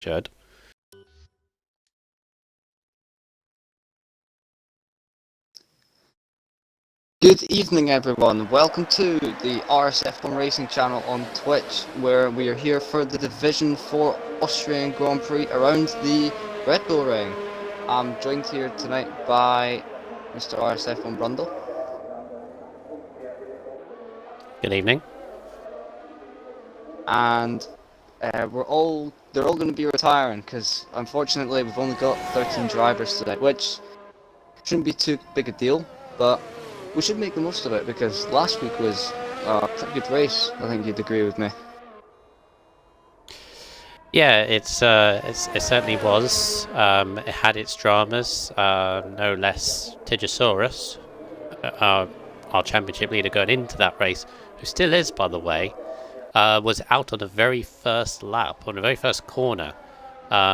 Should. Good evening, everyone. Welcome to the RSF1 Racing channel on Twitch, where we are here for the Division 4 Austrian Grand Prix around the Red Bull Ring. I'm joined here tonight by Mr. RSF1 Brundle. Good evening. And they're all going to be retiring because unfortunately we've only got 13 drivers today, which shouldn't be too big a deal, but we should make the most of it because last week was a pretty good race. I think you'd agree with me. Yeah, it certainly was. It had its dramas, no less Tigosaurus, our championship leader going into that race, who still is, by the way, was out on the very first lap, on the very first corner,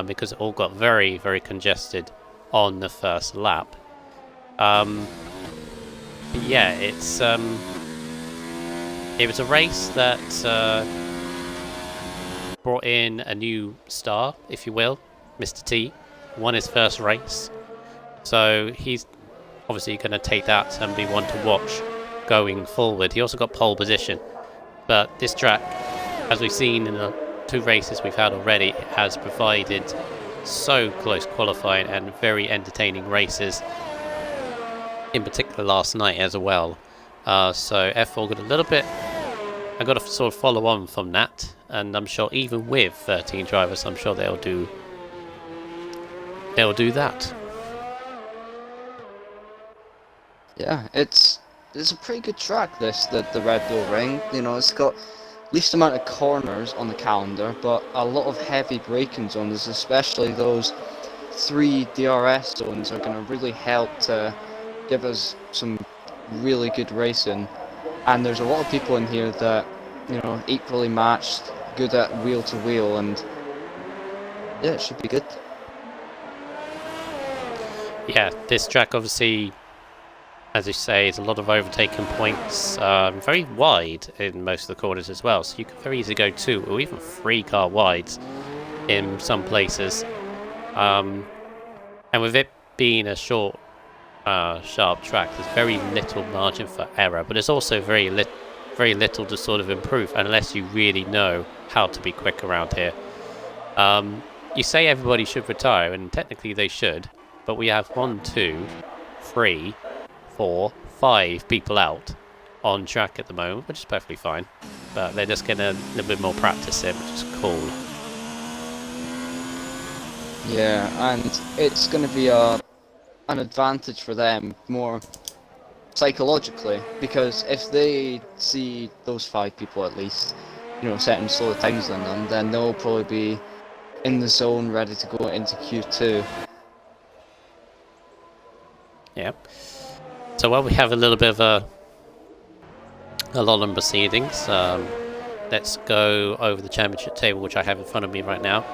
because it all got very, very congested on the first lap. Yeah, it was a race that brought in a new star, if you will. Mr. T won his first race, so he's obviously going to take that and be one to watch going forward. He also got pole position, but this track, as we've seen in the two races we've had already, it has provided so close qualifying and very entertaining races, in particular last night as well. So F4 got a little bit, I got to sort of follow on from that, and I'm sure even with 13 drivers, I'm sure they'll do that. Yeah, it's a pretty good track, the Red Bull Ring. You know, it's got least amount of corners on the calendar, but a lot of heavy braking zones, especially those 3 DRS zones are going to really help to give us some really good racing. And there's a lot of people in here that, you know, equally matched, good at wheel to wheel, and yeah, it should be good. Yeah, this track obviously, as you say, is a lot of overtaking points, very wide in most of the corners as well, so you can very easily go 2 or even 3 car wides in some places. And with it being a short, sharp track, there's very little margin for error, but there's also very little to sort of improve unless you really know how to be quick around here. You say everybody should retire, and technically they should, but we have 1, 2, 3, 4, 5 people out on track at the moment, which is perfectly fine, but they're just getting a little bit more practice in, which is cool. Yeah, and it's going to be an advantage for them more psychologically, because if they see those 5 people at least, you know, setting slower times than them, then they'll probably be in the zone ready to go into Q2. Yeah. So while we have a little bit of a lot of proceedings, let's go over the championship table, which I have in front of me right now.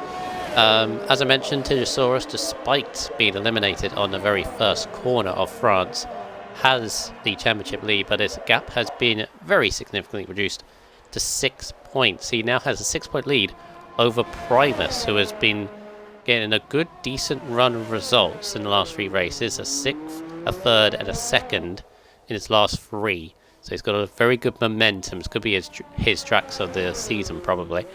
As I mentioned, Tigosaurus, despite being eliminated on the very first corner of France, has the championship lead, but his gap has been very significantly reduced to 6 points. He now has a 6-point lead over Primus, who has been getting a good, decent run of results in the last 3 races, a 6th, a 3rd, and a 2nd in his last 3. So he's got a very good momentum. This could be his tracks of the season, probably.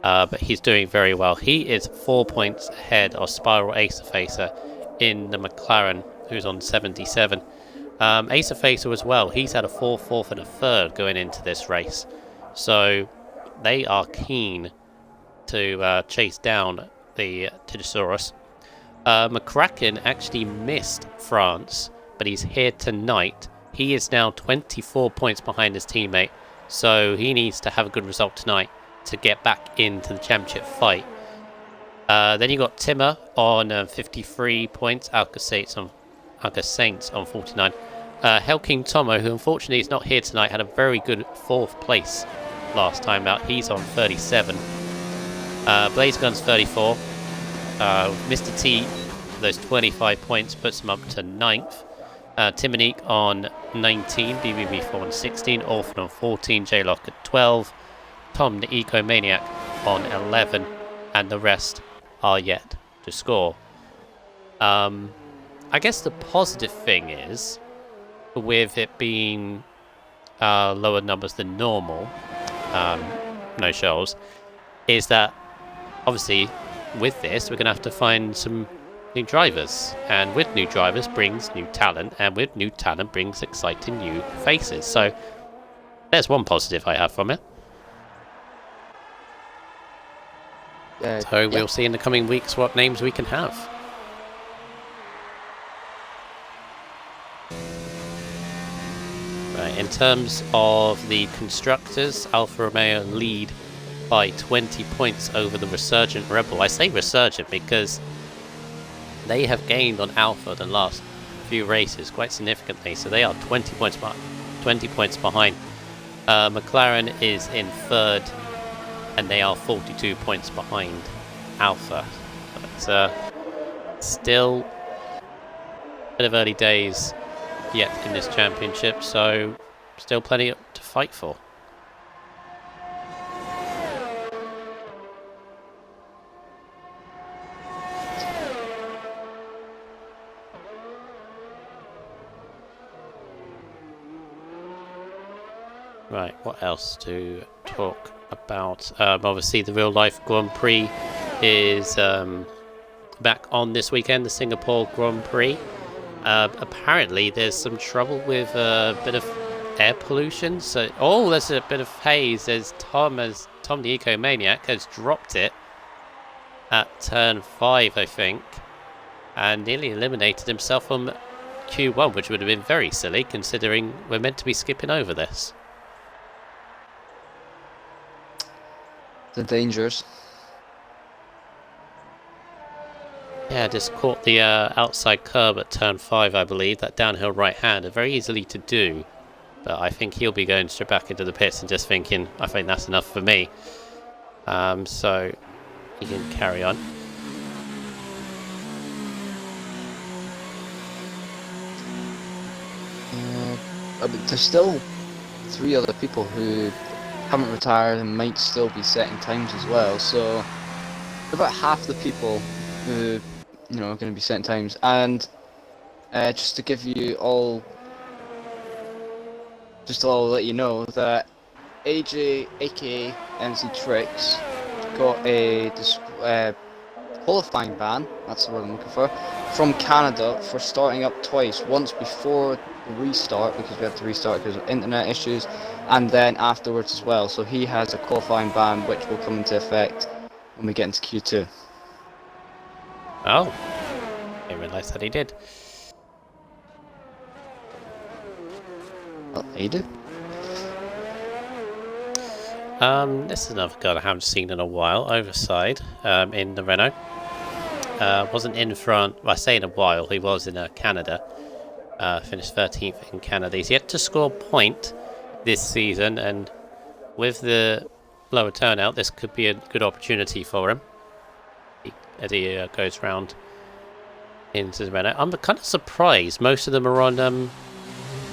But he's doing very well. He is 4 points ahead of Spiral Acerfacer in the McLaren, who's on 77. Acerfacer as well. He's had a 4th, 4th, and a 3rd going into this race. So they are keen to chase down the Tigosaurus. McCracken actually missed France, but he's here tonight. He is now 24 points behind his teammate, so he needs to have a good result tonight to get back into the championship fight. Then you got Timmer on 53 points, Alka Saints on 49. Helking Tomo, who unfortunately is not here tonight, had a very good 4th place last time out. He's on 37. Blaze Guns 34. Mr. T, those 25 points, puts him up to 9th. Timonique on 19, BBB4 on 16, Orphan on 14, J-Lock at 12, Tom the Ecomaniac on 11, and the rest are yet to score. I guess the positive thing is, with it being lower numbers than normal, no shells, is that obviously with this we're going to have to find some new drivers, and with new drivers brings new talent, and with new talent brings exciting new faces. So there's one positive I have from it. So we'll see in the coming weeks what names we can have. Right, in terms of the constructors, Alfa Romeo lead by 20 points over the Resurgent Rebel. I say Resurgent because they have gained on Alfa the last few races quite significantly, so they are 20 points behind. McLaren is in third, and they are 42 points behind Alfa. But still a bit of early days yet in this championship, so still plenty to fight for. Right, what else to talk about? Obviously the real life Grand Prix is back on this weekend, the Singapore Grand Prix. Apparently there's some trouble with a bit of air pollution. So, there's a bit of haze. There's Tom the Eco Maniac has dropped it at turn 5, I think, and nearly eliminated himself from Q1, which would have been very silly considering we're meant to be skipping over this. The dangers. Yeah, just caught the outside curb at turn 5, I believe. That downhill right-hander, very easily to do. But I think he'll be going straight back into the pits and just thinking, I think that's enough for me. So he can carry on. There's still 3 other people who haven't retired and might still be setting times as well. So about half the people who are going to be setting times. And just to give you all, let you know that AJ, aka MC Tricks, got a qualifying ban, that's the word I'm looking for, from Canada for starting up twice. Once before the restart, because we have to restart because of internet issues, and then afterwards as well. So he has a qualifying ban which will come into effect when we get into Q2. Oh, I didn't realise that he did. Well, he did. This is another guy I haven't seen in a while, Overside, in the Renault. Wasn't in front, well, I say in a while, he was in Canada. Finished 13th in Canada. He's yet to score a point this season, and with the lower turnout, this could be a good opportunity for him as he goes round into the Renault. I'm kind of surprised most of them are on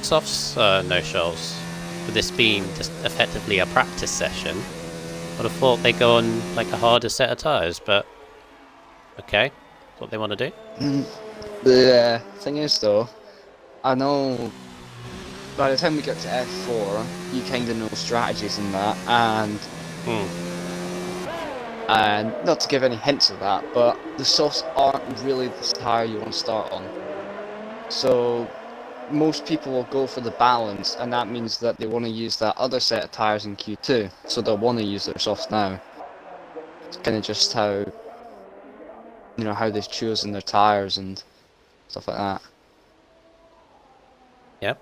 softs, no shells. With this being just effectively a practice session, I'd have thought they go on like a harder set of tyres, but okay, that's what they want to do. The thing is though, I know by the time we get to F4, you kind of know strategies in that, and not to give any hints of that, but the softs aren't really the tyre you want to start on. So most people will go for the balance, and that means that they want to use that other set of tyres in Q2, so they'll want to use their softs now. It's kind of just how, how they've chosen their tyres and stuff like that. Yep.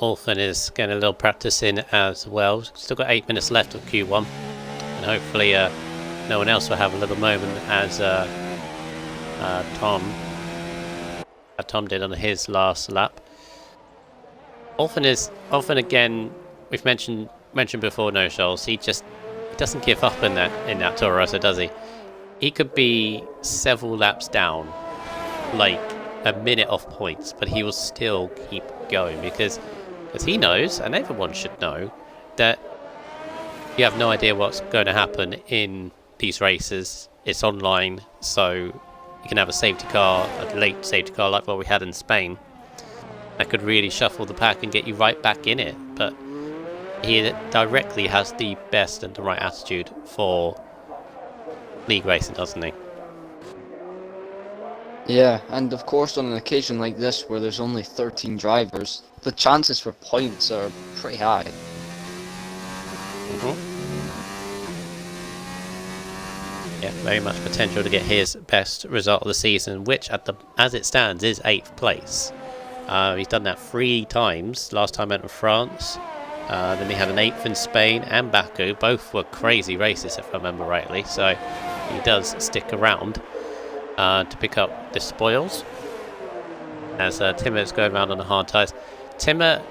Orphan is getting a little practice in as well. Still got 8 minutes left of Q1, and hopefully no one else will have a little moment as Tom did on his last lap. Orphan again. We've mentioned before, no shells. He doesn't give up in that Toro Rosso, does he? He could be several laps down, like a minute off points, but he will still keep going because he knows, and everyone should know, that you have no idea what's going to happen in these races it's online, so you can have a safety car, a late safety car like what we had in Spain. That could really shuffle the pack and get you right back in it. But he directly has the best and the right attitude for league racing, doesn't he? Yeah, and of course on an occasion like this where there's only 13 drivers, the chances for points are pretty high. Yeah, very much potential to get his best result of the season, which as it stands is 8th place. He's done that 3 times, last time out in France, then he had an 8th in Spain and Baku. Both were crazy races if I remember rightly, so he does stick around to pick up the spoils as Timmer's going around on the hard tyres. Timmer,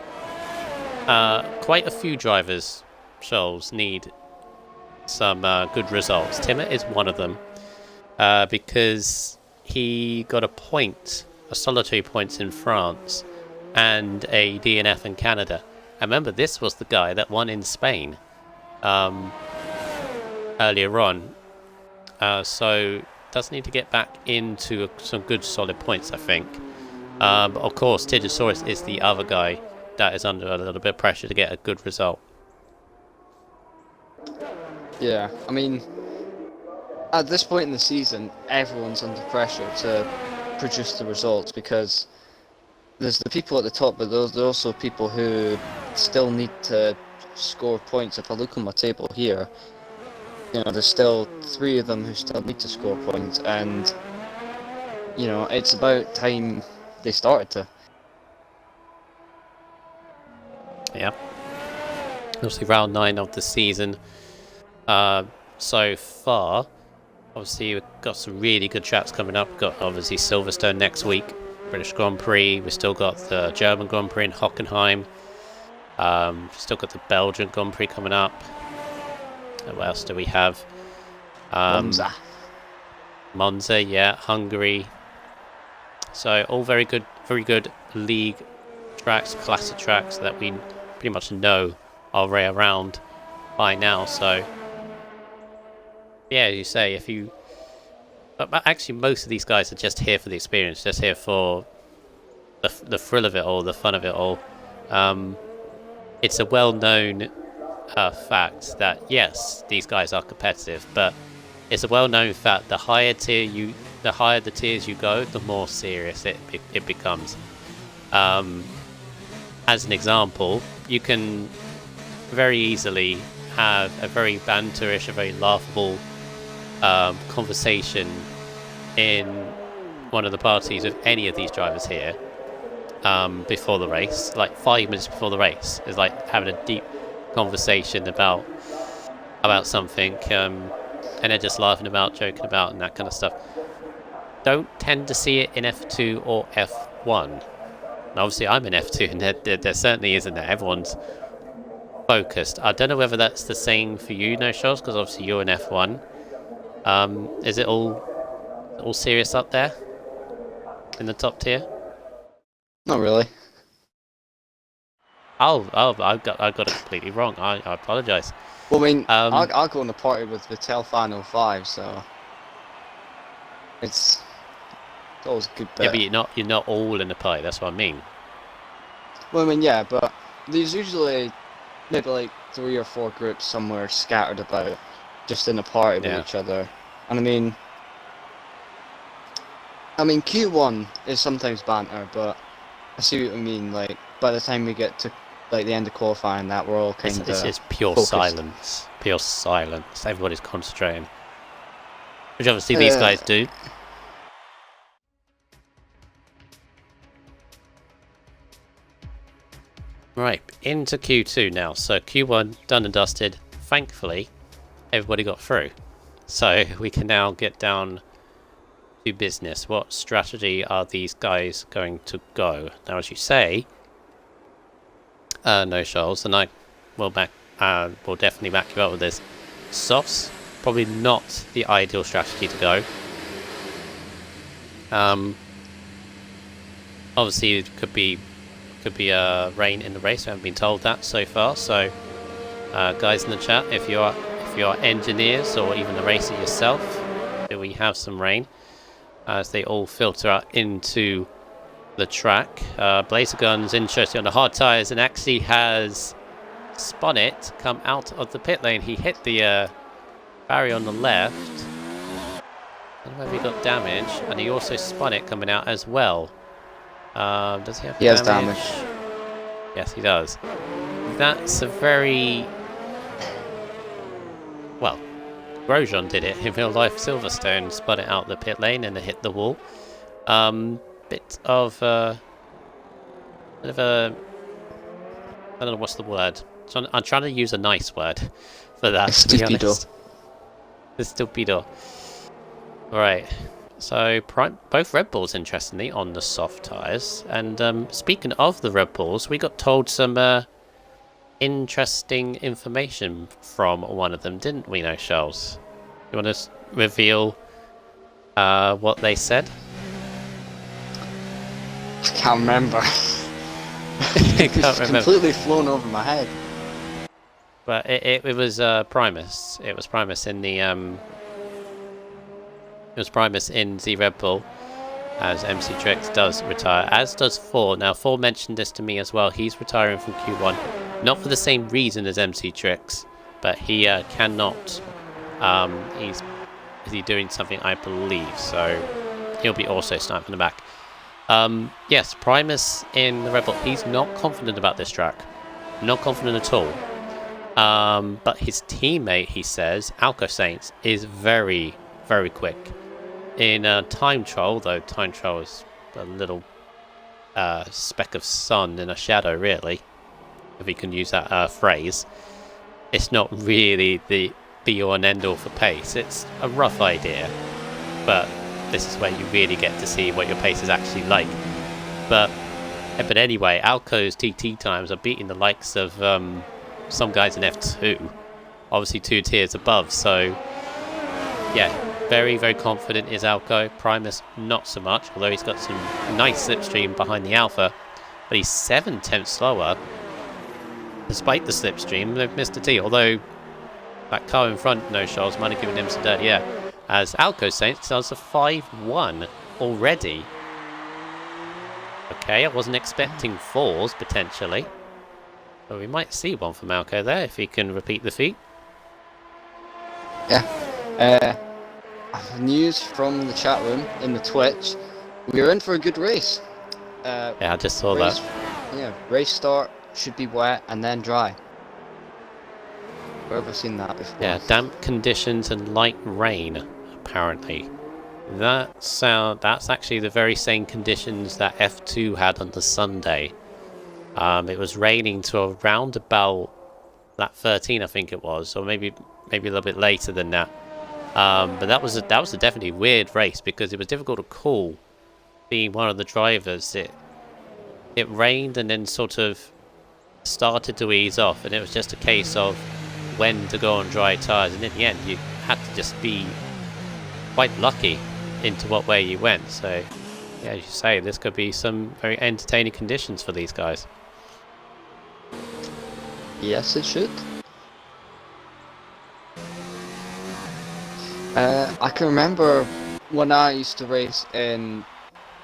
quite a few drivers, Scholes, need some good results. Timmer is one of them because he got a solitary point in France and a DNF in Canada. And remember, this was the guy that won in Spain earlier on, so does need to get back into some good solid points, I think. But of course, Tigosaurus is the other guy that is under a little bit of pressure to get a good result. Yeah, I mean, at this point in the season, everyone's under pressure to produce the results because there's the people at the top, but there's also people who still need to score points. If I look on my table here, you know, there's still 3 of them who still need to score points, and you know, it's about time they started to. Yeah. Obviously, round 9 of the season. So far, obviously we've got some really good tracks coming up. We've got obviously Silverstone next week, British Grand Prix. We've still got the German Grand Prix in Hockenheim. Still got the Belgian Grand Prix coming up. What else do we have? Monza, yeah, Hungary. So all very good league tracks, classic tracks that we pretty much know our way around by now. So yeah, you say but actually most of these guys are just here for the experience, just here for the thrill of it all, the fun of it all. It's a well-known fact that yes, these guys are competitive, but it's a well-known fact the higher the tiers you go, the more serious it becomes. As an example, you can very easily have a very banterish, a very laughable conversation in one of the parties with any of these drivers here before the race, like 5 minutes before the race. It's like having a deep conversation about something, and they're just laughing about, joking about, and that kind of stuff. Don't tend to see it in F2 or F1. And obviously, I'm in F2, and there certainly isn't that. Everyone's focused. I don't know whether that's the same for you, no Charles, because obviously you're in F1. Is it all serious up there in the top tier? Not really. Oh, I got it completely wrong. I apologise. Well, I mean, I'll go on the party with Vittel Fan 05, so it's always a good bet. Yeah, but you're not all in the party. That's what I mean. Well, I mean, yeah, but there's usually maybe like 3 or 4 groups somewhere scattered about, just in a party with each other. And I mean, Q1 is sometimes banter, but I see what you mean. Like, by the time we get to like the end of qualifying, that we're all kind of This is pure focused. silence. Pure silence. Everybody's concentrating, which obviously these guys do. Right, into Q2 now. So Q1 done and dusted. Thankfully, everybody got through. So we can now get down to business. What strategy are these guys going to go? Now, as you say, no Charles, and I will definitely back you up with this. Softs, probably not the ideal strategy to go. Obviously, it could be rain in the race. We haven't been told that so far. So, guys in the chat, if you are engineers or even the racer yourself, So we have some rain as they all filter out into the track. Blazer Gun's interesting on the hard tyres and actually has spun it, come out of the pit lane. He hit the barrier on the left. I don't know if he got damage, and he also spun it coming out as well. Does he have damage? He has damage. Yes, he does. That's a very... Well, Grosjean did it in real life. Silverstone spun it out the pit lane and it hit the wall. Bit of a... I don't know what's the word. I'm trying to use a nice word for that, to be honest. Stupido. Alright, so both Red Bulls, interestingly, on the soft tyres. And speaking of the Red Bulls, we got told some interesting information from one of them, didn't we, Charles? You want to reveal what they said? I can't remember. It's completely flown over my head. But it was Primus. It was Primus in the Red Bull, as MC Trix does retire, as does 4. Now 4 mentioned this to me as well. He's retiring from Q1, not for the same reason as MC Trix, but he cannot. He's doing something, I believe, so he'll be also starting from the back. Yes, Primus in the Red Bull. He's not confident about this track. Not confident at all. But his teammate, he says, Alco Saints, is very, very quick. In time trial, though time trial is a little speck of sun in a shadow, really, if we can use that phrase. It's not really the be-all and end-all for pace. It's a rough idea, but this is where you really get to see what your pace is actually like. But anyway, Alco's TT times are beating the likes of some guys in F2, obviously 2 tiers above. So yeah, very, very confident is Alco. Primus not so much, although he's got some nice slipstream behind the Alpha, but he's 7/10 slower despite the slipstream. They've missed a T, although that car in front, no Charles, might have given him some dirty air, as Alco Saints does a 5-1 already. Okay, I wasn't expecting 4s potentially, but we might see one from Alco there if he can repeat the feat. Yeah. News from the chat room in the Twitch. We're in for a good race. Yeah, I just saw that. Yeah, race start should be wet and then dry. Where have I seen that before? Yeah, damp conditions and light rain, apparently. That's actually the very same conditions that F2 had on the Sunday. It was raining to around about that 13, I think it was, or maybe a little bit later than that. But that was a definitely weird race because it was difficult to call. Being one of the drivers, it rained and then sort of started to ease off, and it was just a case of when to go on dry tyres, and in the end you had to just be quite lucky into what way you went. So yeah, as you say, this could be some very entertaining conditions for these guys. Yes, it should. I can remember when I used to race in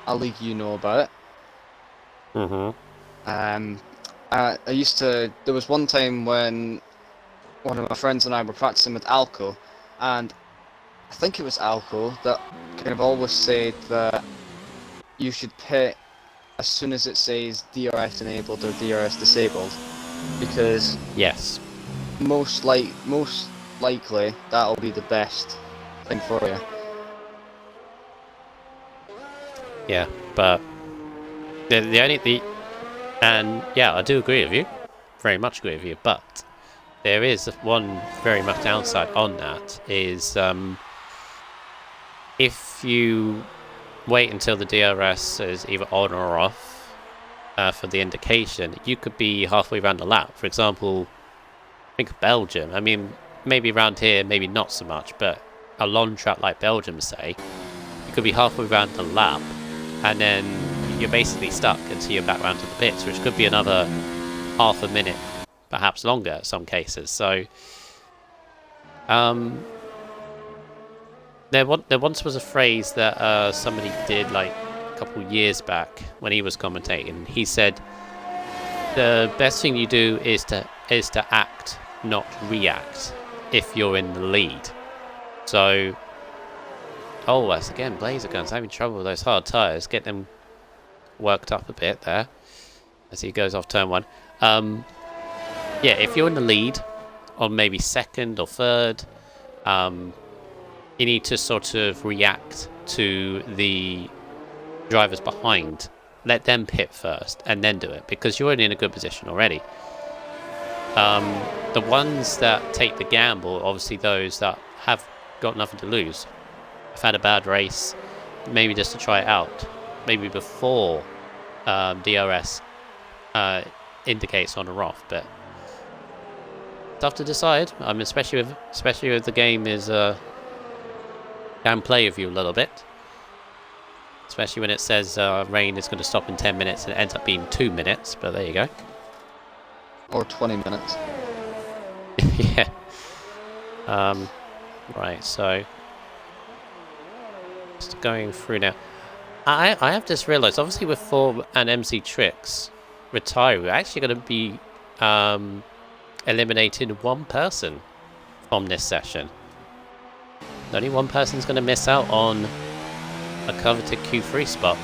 a league you know about. I used to. There was one time when one of my friends and I were practicing with Alco, and I think it was Alco that kind of always said that you should pit as soon as it says DRS enabled or DRS disabled, because yes, most likely that'll be the best thing for you. Yeah, but and yeah, I do agree with you, very much agree with you, but there is one very much downside on that, is if you wait until the DRS is either on or off for the indication, you could be halfway around the lap. For example, think of Belgium. I mean, maybe around here, maybe not so much, but a long track like Belgium, say, you could be halfway around the lap, and then you're basically stuck until you're back round to the pits, which could be another half a minute, perhaps longer in some cases. So there once was a phrase that somebody did like a couple years back when he was commentating. He said the best thing you do is to act, not react, if you're in the lead. So, oh, that's again Blazer Guns having trouble with those hard tires. Get them worked up a bit there as he goes off turn 1. Yeah, if you're in the lead, or maybe second or third, you need to sort of react to the drivers behind. Let them pit first and then do it, because you're in a good position already. The ones that take the gamble, obviously those that have got nothing to lose. I've had a bad race, maybe just to try it out, maybe before DRS indicates on or off, but tough to decide. Especially if the game is can play with you a little bit, especially when it says rain is going to stop in 10 minutes and it ends up being 2 minutes. But there you go. Or 20 minutes. Yeah. Right. So just going through now. I have just realised, obviously with Form and MC Tricks retire, we're actually going to be eliminating one person from this session. Only one person's going to miss out on a coveted Q3 spot.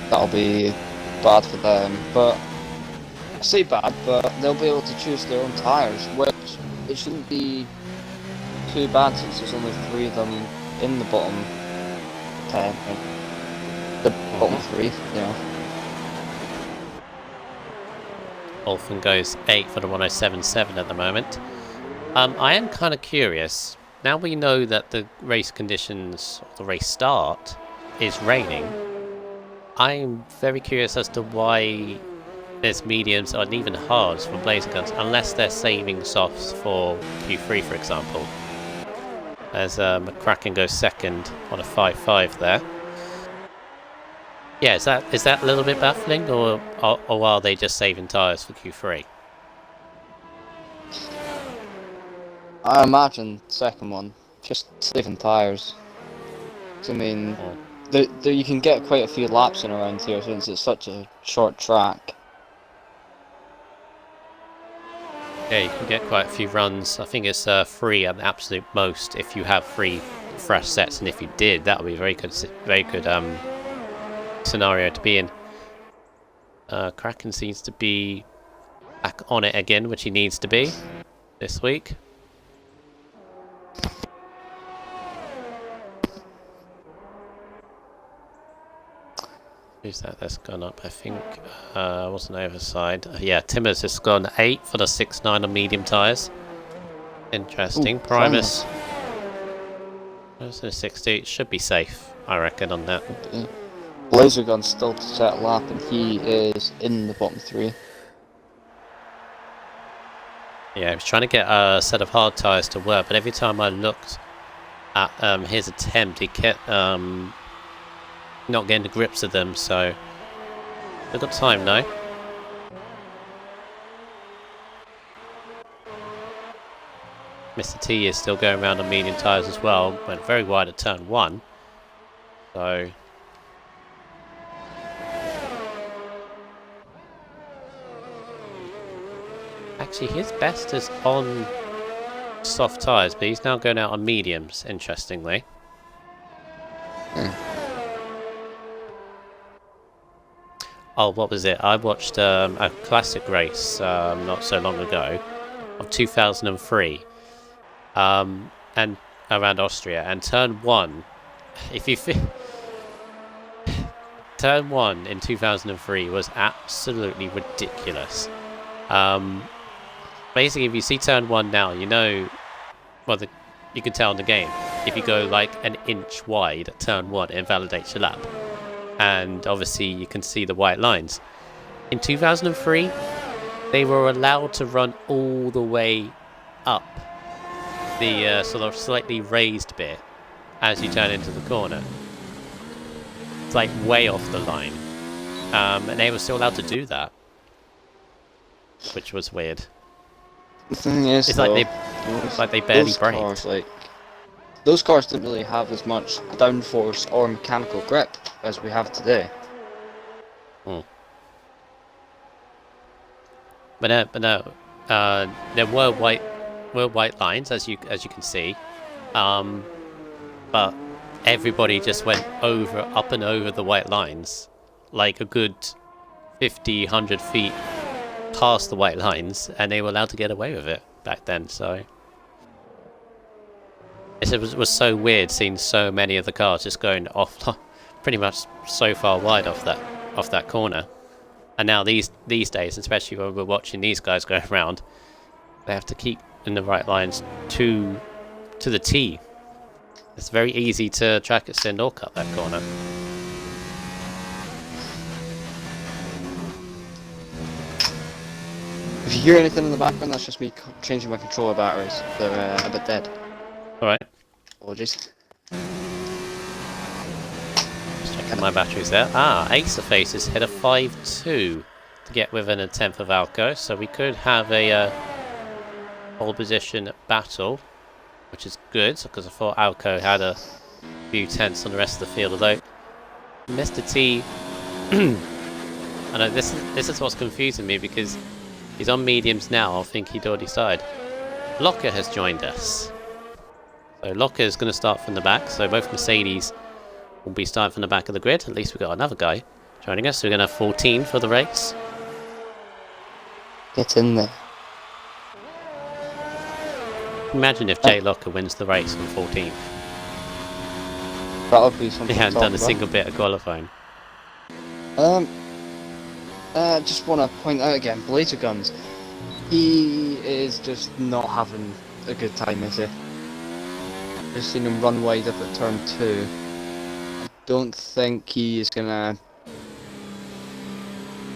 That'll be bad for them, but I say bad, but they'll be able to choose their own tyres, which it shouldn't be too bad since there's only 3 of them in the bottom 10, the bottom 3, you know. Olfen goes 8 for the 107.7 at the moment. I am kind of curious. Now we know that the race conditions, the race start, is raining. I'm very curious as to why there's mediums and even hards for Blazer Guns, unless they're saving softs for Q3, for example. As McCracken goes second on a 5.5 there. Yeah, is that a little bit baffling, or are they just saving tyres for Q3? I imagine second one, just saving tyres. I mean, you can get quite a few laps in around here since it's such a short track. Yeah, you can get quite a few runs. I think it's 3 at the absolute most if you have 3 fresh sets, and if you did, that would be a very good scenario to be in. Kraken seems to be back on it again, which he needs to be this week. Who's that? That's gone up, I think. Wasn't overside. Yeah, Timmers has gone 8 for the 6.9 on medium tyres. Interesting. Ooh, Primus. There's a 60. Should be safe, I reckon, on that. Okay. Blazer Gun's still to set a lap, and he is in the bottom 3. Yeah, I was trying to get a set of hard tyres to work, but every time I looked at his attempt, he kept not getting the grips of them, so we've got time now. Mr. T is still going around on medium tyres as well. Went very wide at turn 1. So actually his best is on soft tyres, but he's now going out on mediums, interestingly. Oh, what was it? I watched a classic race not so long ago of 2003 and around Austria, and turn 1, if you turn 1 in 2003 was absolutely ridiculous. Basically, if you see turn 1 now, you know, well, you can tell in the game, if you go like an inch wide at turn 1, it invalidates your lap. And obviously you can see the white lines. In 2003, they were allowed to run all the way up the sort of slightly raised bit as you turn into the corner. It's like way off the line. And they were still allowed to do that, which was weird. The thing is, it's though, like It's like they barely those braked. cars, like those cars didn't really have as much downforce or mechanical grip as we have today. Hmm. But no, there were white lines as you can see, but everybody just went up and over the white lines, like a good 50, 100 feet past the white lines, and they were allowed to get away with it back then. So it was so weird seeing so many of the cars just going off, pretty much so far wide off that corner. And now these days, especially when we're watching these guys going around, they have to keep in the right lines to the T. It's very easy to track extend or cut that corner. If you hear anything in the background, that's just me changing my controller batteries. They're a bit dead. Alright. Apologies. Just checking my batteries there. Acerface has hit a 5-2 to get within a tenth of Alco, so we could have a pole position battle, which is good, because I thought Alco had a few tenths on the rest of the field, although Mr. T... I know this is what's confusing me, because he's on mediums now. I think he'd already started. Locker has joined us. So Locker is going to start from the back, so both Mercedes will be starting from the back of the grid. At least we've got another guy joining us, so we're going to have 14 for the race. Get in there. Imagine if Jay Locker wins the race on 14th. That'll be something. He hadn't done a single bit of qualifying. Just want to point out again, Blazer Guns. He is just not having a good time, is he? Just seen him run wide up at turn 2. I don't think he is gonna.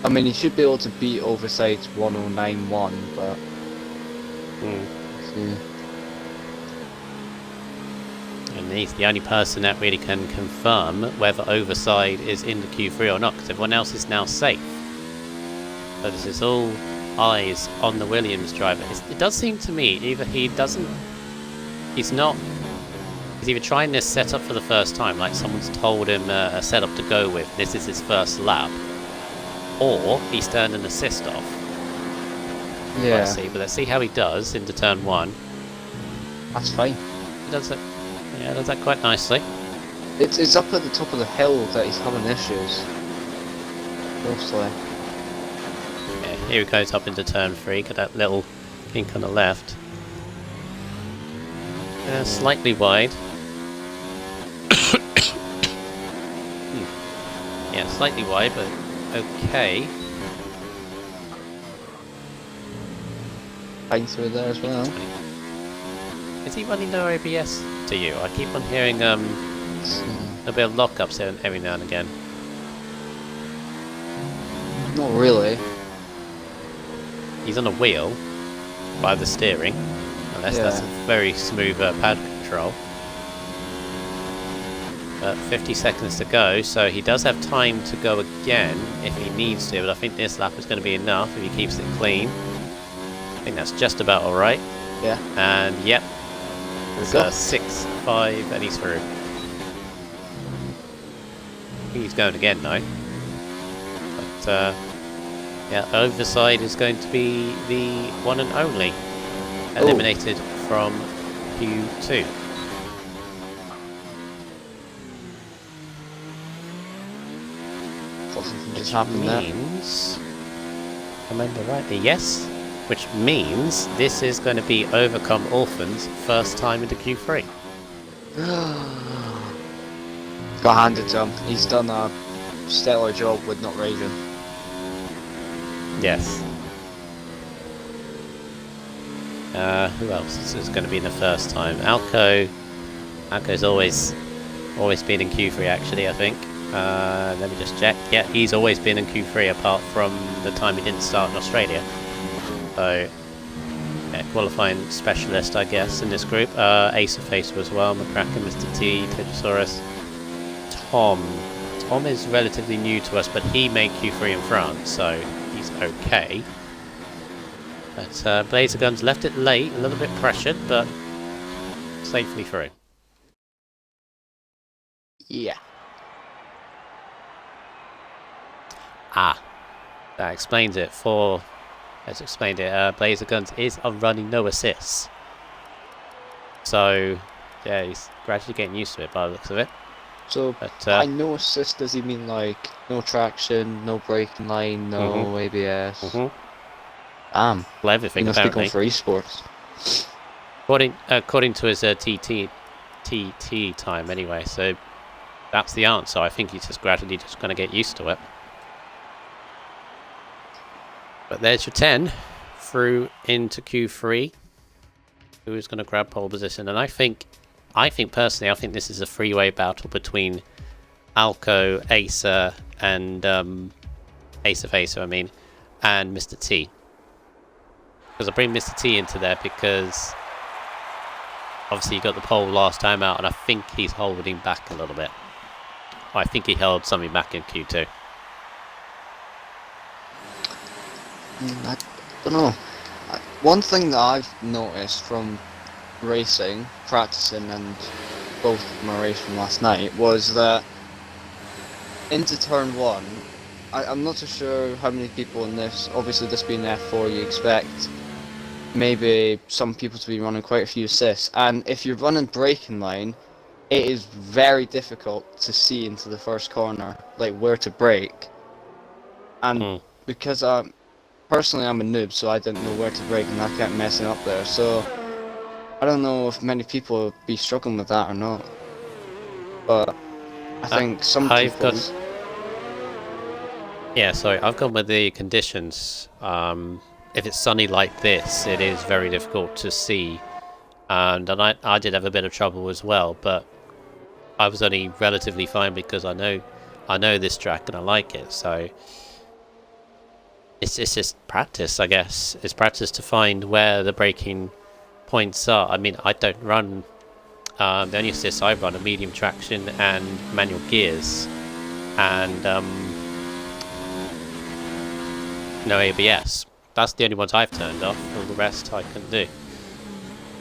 I mean, he should be able to beat Overside's 1091, but. See. And he's the only person that really can confirm whether Overside is in the Q3 or not, because everyone else is now safe. So this is all eyes on the Williams driver. It does seem to me either he's either trying this setup for the first time, like someone's told him a setup to go with, this is his first lap, or he's turned an assist off. Yeah. Let's see how he does into turn 1. That's fine. He does it. Yeah, does that quite nicely. It's up at the top of the hill that he's having issues. Mostly. Yeah, here he goes up into turn 3, got that little kink on the left. Slightly wide. Yeah, slightly wide, but okay. Fine through there as well. Is he running no ABS to you? I keep on hearing a bit of lockups every now and again. Not really. He's on a wheel by the steering, unless that's a very smooth pad control. But 50 seconds to go, so he does have time to go again if he needs to, but I think this lap is going to be enough if he keeps it clean. I think that's just about alright. Yeah. And yep, it's 6-5 and he's through. I think he's going again though. But yeah, Overside is going to be the one and only eliminated from Q2. Just happened there. Means, if I remember rightly, yes. Which means this is going to be Overcome Orphans' first time into Q3. Got handed to him. He's done a stellar job with not raging. Yes. Who else is going to be in the first time? Alco's always been in Q3 actually, I think. Let me just check. Yeah, he's always been in Q3 apart from the time he didn't start in Australia. So, yeah, qualifying specialist, I guess, in this group. Acerface as well, McCracken, Mr. T, Tetrosaurus, Tom. Tom is relatively new to us, but he made Q3 in France, so he's okay. But Blazer Guns left it late, a little bit pressured, but safely through. Yeah. Ah, that explains it. Let's explain it. Blazer Guns is on running, no assists. So, yeah, he's gradually getting used to it by the looks of it. So, But, by no assist, does he mean like no traction, no braking line, no ABS? Well, everything apparently. Speaking for esports. According to his TT time anyway, so that's the answer. I think he's just gradually just going to get used to it. But there's your 10 through into Q3. Who's going to grab pole position? And I think personally, I think this is a three-way battle between Alco, Acer, and Ace of Acer, and Mr. T. Because I bring Mr. T into there because obviously he got the pole last time out, and I think he's holding back a little bit. I think he held something back in Q2. I don't know. One thing that I've noticed from racing, practicing, and both my race from last night was that into turn 1, I'm not too sure how many people in this, obviously this being F4, you expect maybe some people to be running quite a few assists, and if you're running braking line, it is very difficult to see into the first corner, like where to brake. And because personally I'm a noob, so I didn't know where to brake and I kept messing up there, so I don't know if many people would be struggling with that or not. But I think some people... Yeah, sorry, I've gone with the conditions. If it's sunny like this, it is very difficult to see. And I did have a bit of trouble as well, but I was only relatively fine because I know this track and I like it, so it's just practice, I guess. It's practice to find where the braking points are. I mean, I don't run the only assists I run are medium traction and manual gears, and no ABS. That's the only ones I've turned off. All the rest I can do.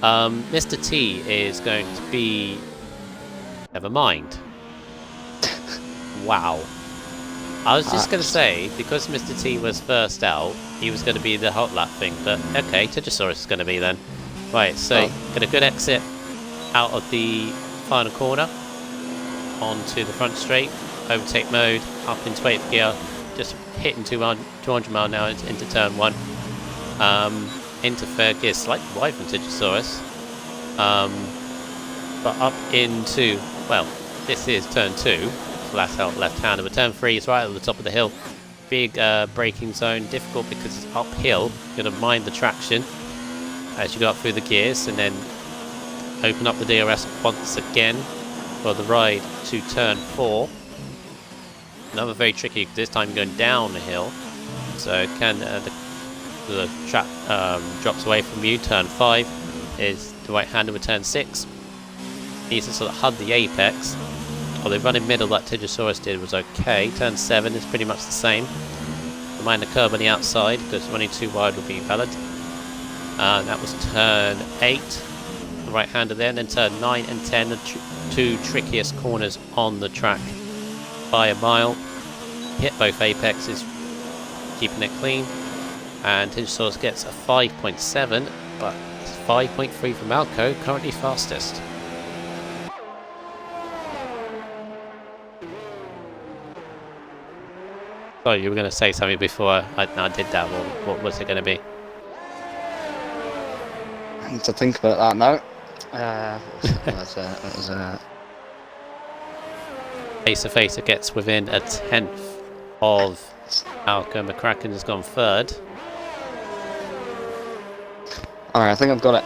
Mr. T is going to be... Never mind. Wow. I was just going to say, because Mr. T was first out, he was going to be the hot lap thing, but okay, Tigosaurus is going to be then. Right, so get a good exit out of the final corner, onto the front straight, overtake mode, up into 8th gear, just hitting 200 mile an hour into turn 1, into 3rd gear, slightly wide from Tigosaurus, but up into, well, this is turn 2, flat out left-hander, but turn 3 is right at the top of the hill. Big braking zone, difficult because it's uphill. You're going to mind the traction as you go up through the gears, and then open up the DRS once again for the ride to turn 4. Another very tricky, because this time you're going down the hill, so can the track drops away from you. Turn 5 is the right-hander with turn 6. Needs to sort of hug the apex. Although running middle like Tigosaurus did was okay. Turn 7 is pretty much the same. Mind the curb on the outside, because running too wide would be invalid. That was turn 8, the right-hander there, and then turn 9 and 10, the two trickiest corners on the track by a mile. Hit both apexes, keeping it clean. And Tigosaurus gets a 5.7, but it's 5.3 from Alco, currently fastest. Oh, you were going to say something before I did that. What was it going to be? I need to think about that now. Ace of Acer gets within a 10th of Alco. McCracken has gone 3rd. Alright, I think I've got it.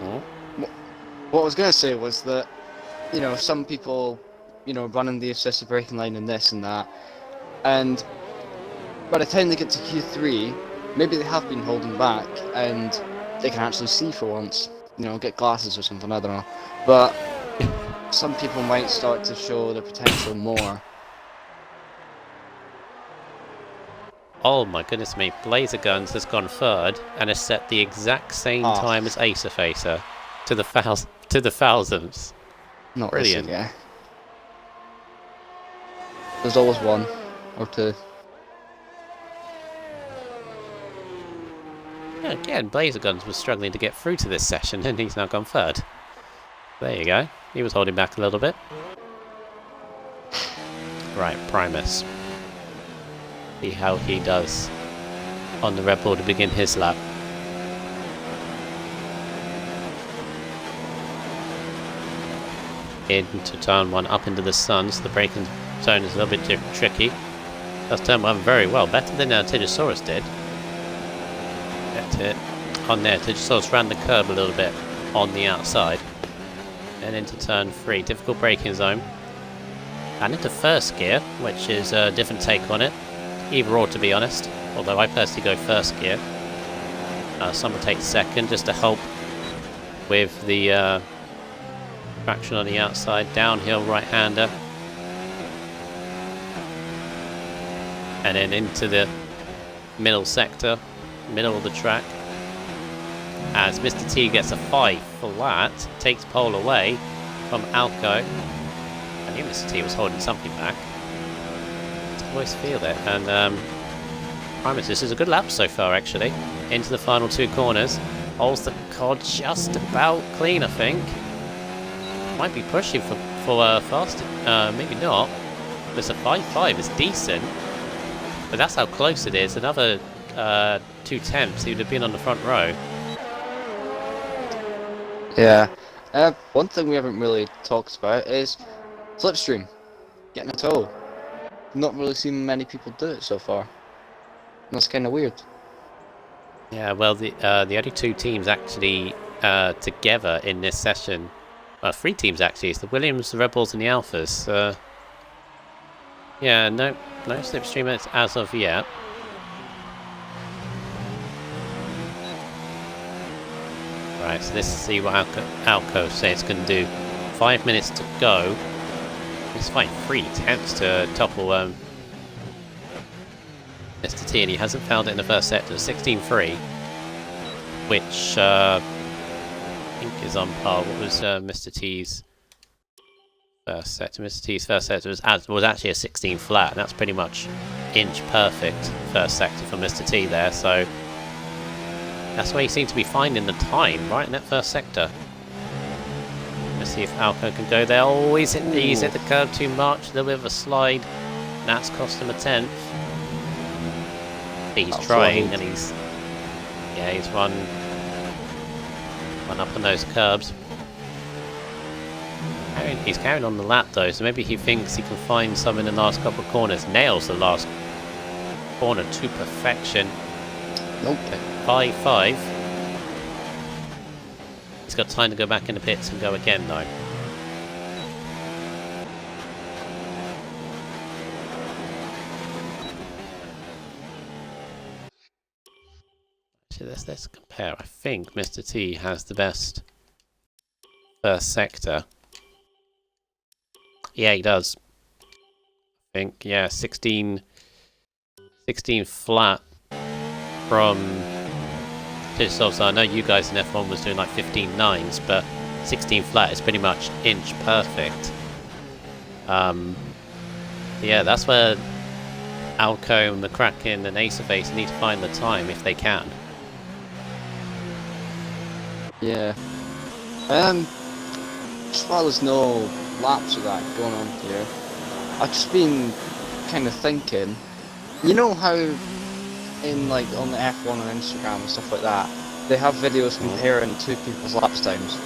Oh. What I was going to say was that, you know, some people, you know, running the assisted braking line and this and that, and by the time they get to Q3, maybe they have been holding back and they can actually see for once, you know, get glasses or something, I don't know, but some people might start to show their potential more. Oh my goodness me, Blazer Guns has gone third and has set the exact same time as Acer Facer to the thousands. Not Brilliant. this again. There's always one or two. Yeah, again, Blazer Guns was struggling to get through to this session and he's now gone third. There you go. He was holding back a little bit. Right, Primus. See how he does on the Red Bull to begin his lap. Into turn 1, up into the sun, so the braking zone is a little bit tricky. Does turn 1 very well, better than Tigosaurus did. That's it. On there, Tigosaurus ran the curb a little bit on the outside. And into turn 3, difficult braking zone. And into first gear, which is a different take on it. Either or, to be honest. Although I personally go first gear. Some will take second, just to help with the traction on the outside. Downhill right-hander. And then into the middle sector, middle of the track. As Mr. T gets a 5 for that, takes pole away from Alco. I knew Mr. T was holding something back. I always feel it. And Primus, this is a good lap so far, actually. Into the final 2 corners. Holds the car just about clean, I think. Might be pushing for faster. Maybe not. There's a 5.5 is decent. But that's how close it is. Another 2 tenths, he would have been on the front row. Yeah. One thing we haven't really talked about is slipstream. Getting a tow. Not really seen many people do it so far. That's kind of weird. Yeah, well, the only 2 teams actually together in this session, 3 teams actually, it's the Williams, the Red Bulls and the Alphas. Yeah, no slipstream as of yet. Right, so let's see what Alco says it's going to do. 5 minutes to go. It's fine, 3 tenths to topple Mr. T, and he hasn't found it in the first sector. 16.3, which I think is on par. What was Mr. T's first sector? Mr. T's first sector was actually a 16 flat, and that's pretty much inch perfect first sector for Mr. T there, so that's where he seemed to be finding the time, right in that first sector. Let's see if Alco can go there. Oh, he's hit the curb too much. A little bit of a slide. That's cost him a 10th. He's trying, and he's run up on those curbs. He's carrying on the lap though, so maybe he thinks he can find some in the last couple of corners. Nails the last corner to perfection. Nope. 5.5. He's got time to go back in the pits and go again though. Actually, let's compare. I think Mr. T has the best first sector. Yeah, he does. I think, yeah, 16 flat from Tigosaurus. I know you guys in F1 was doing like 15 nines, but 16 flat is pretty much inch perfect. Yeah, that's where Alco, McCracken and Acerface need to find the time if they can. Yeah. As far as no laps of that going on here, I've just been kind of thinking, you know how in like on the F1 on Instagram and stuff like that, they have videos comparing 2 people's laps times.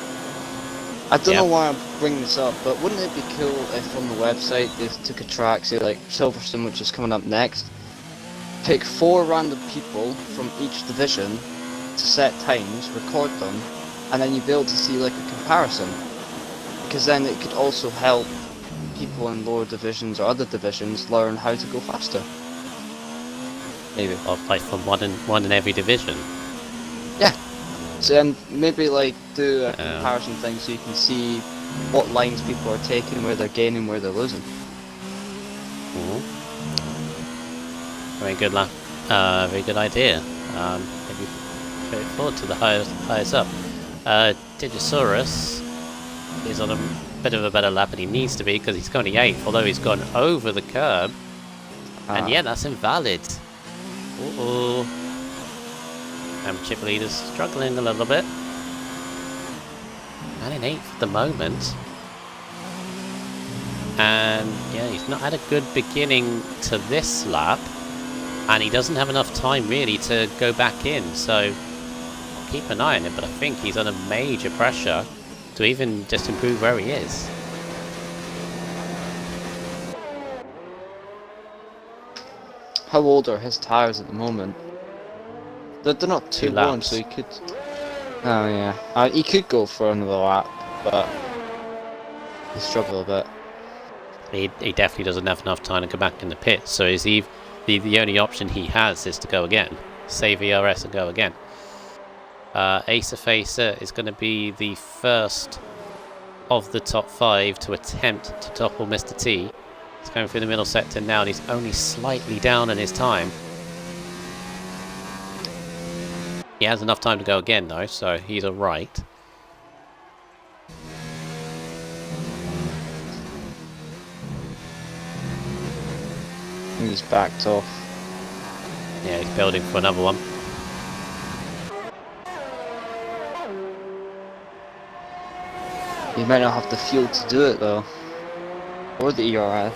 I don't know why I'm bringing this up, but wouldn't it be cool if on the website they took a track, say like Silverstone, which is coming up next, pick 4 random people from each division to set times, record them, and then you'd be able to see like a comparison. Because then it could also help people in lower divisions or other divisions learn how to go faster. Maybe. Or like from one in every division. Yeah. So then maybe like do a comparison thing so you can see what lines people are taking, where they're gaining, where they're losing. Very good lap Very good idea. Maybe put it forward to the highest up. Digisaurus is on a bit of a better lap than he needs to be because he's currently 8th, although he's gone over the curb. And yeah, that's invalid. Uh-oh. And chip leader's struggling a little bit. And in 8th at the moment. And yeah, he's not had a good beginning to this lap. And he doesn't have enough time really to go back in. So I'll keep an eye on him, but I think he's under major pressure to even just improve where he is. How old are his tyres at the moment? They're not too long, so he could... Oh yeah. He could go for another lap, but he struggled a bit. He definitely doesn't have enough time to go back in the pit, so is he, the only option he has is to go again. Save ERS and go again. Acer is going to be the first of the top 5 to attempt to topple Mr. T. He's going through the middle sector now, and he's only slightly down in his time. He has enough time to go again, though, so he's alright. He's backed off. Yeah, he's building for another one. He might not have the fuel to do it, though. Or the ERS.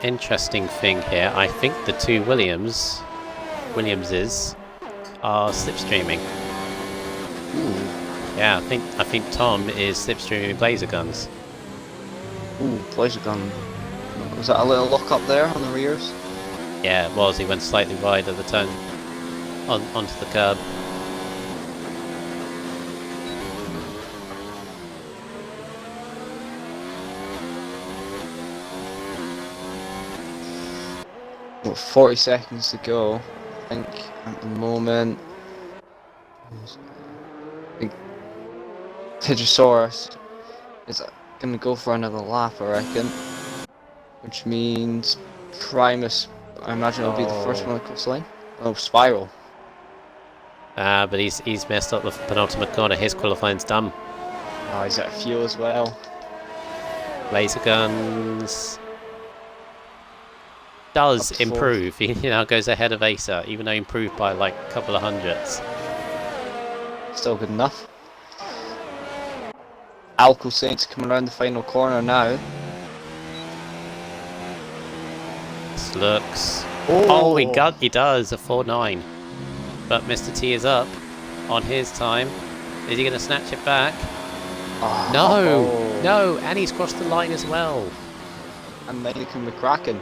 Interesting thing here. I think the two Williamses are slipstreaming. Ooh. Yeah, I think Tom is slipstreaming Blazer Guns. Ooh, Blazer Gun. Was that a little lock up there on the rears? Yeah, it was. He went slightly wide at the turn onto the curb. What, 40 seconds to go, I think, at the moment. I think Pidgeosaurus is going to go for another lap, I reckon. Which means Primus, I imagine, will be the first one across the line. Oh, Spiral. But he's messed up the penultimate corner. His qualifying's done. Oh, he's out of fuel as well. Laser Guns does improve. He now goes ahead of Acer, even though he improved by like a couple of hundredths. Still good enough. Alco Saints coming around the final corner now. This looks... Oh, he does a 4.9. But Mr. T is up on his time. Is he going to snatch it back? No! No! And he's crossed the line as well. And then can McCracken.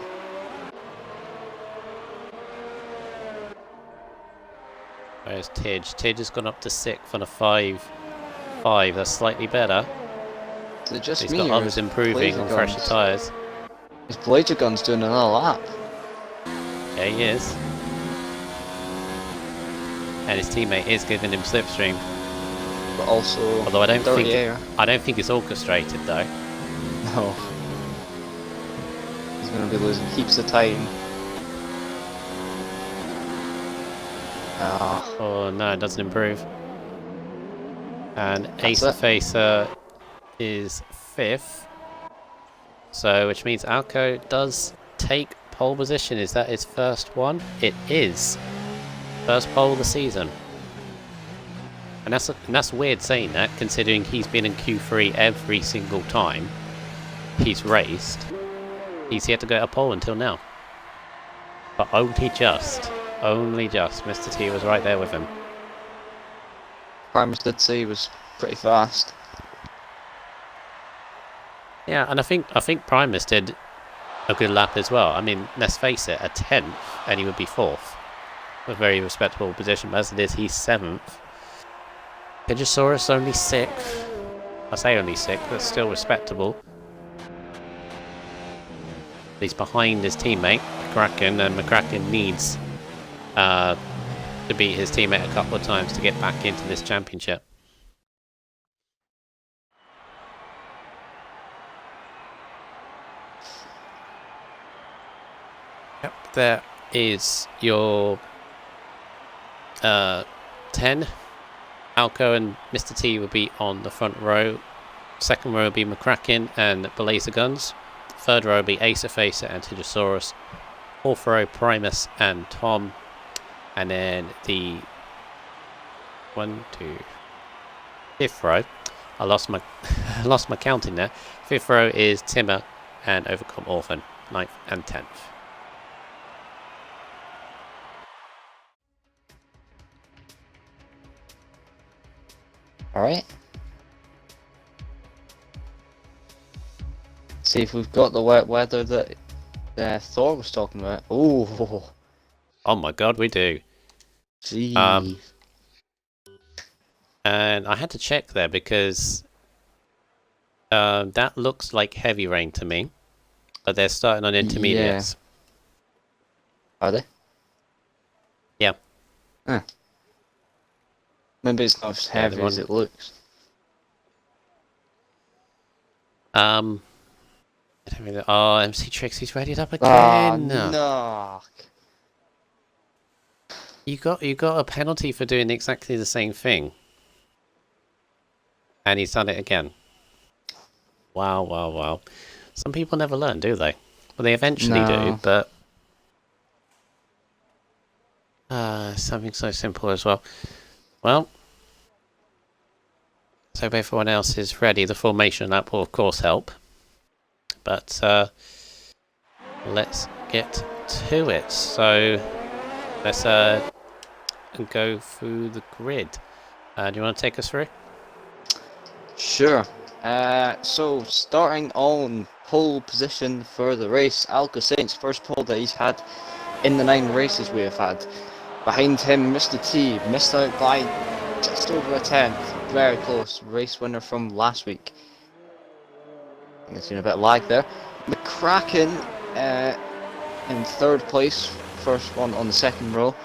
Where's Tidge? Tidge has gone up to 6th on a 5.5. That's slightly better. Is it just He's me, got or others improving on fresher tyres. His Blazer Gun's doing another lap. Yeah, he is. And his teammate is giving him slipstream. But also, although I don't think it's orchestrated though. No. He's going to be losing heaps of time. Oh no, it doesn't improve. And Acer is 5th. So, which means Alco does take pole position. Is that his first one? It is. First pole of the season. And that's weird saying that, considering he's been in Q3 every single time he's raced. He's yet to get a pole until now. But only just. Mr. T was right there with him. Primus did say he was pretty fast. Yeah, and I think Primus did a good lap as well. I mean, let's face it, a 10th and he would be 4th. A very respectable position, but as it is, he's 7th. Pidgeosaurus only 6th. I say only 6th, but still respectable. He's behind his teammate, McCracken, and McCracken needs to beat his teammate a couple of times to get back into this championship. Yep, there is your 10. Alco and Mr. T will be on the front row. Second row will be McCracken and Blazer Guns. Third row will be Acer Facer and Tigosaurus. Fourth row, Primus and Tom. And then the 5th row. I lost my counting there. 5th row is Timmer and Overcome Orphan. 9th and 10th. Alright. See if we've got the wet weather that Thor was talking about. Ooh. Oh my god, we do. Gee. And I had to check there because that looks like heavy rain to me. But they're starting on intermediates. Yeah. Are they? Yeah. Huh. Maybe it's not as heavy as it looks. Oh, MC Trixie's readied up again. No. You got a penalty for doing exactly the same thing. And he's done it again. Wow. Some people never learn, do they? Well, they eventually do, but something so simple as well. Well, so if everyone else is ready, the formation that will of course help. But let's get to it. So let's go through the grid. Do you want to take us through? Sure. So starting on pole position for the race, Alco Saints, first pole that he's had in the 9 races we have had. Behind him, Mr. T, missed out by just over a 10th. Very close. Race winner from last week. I think it's been a bit of lag there. McCracken in 3rd place, first one on the 2nd row.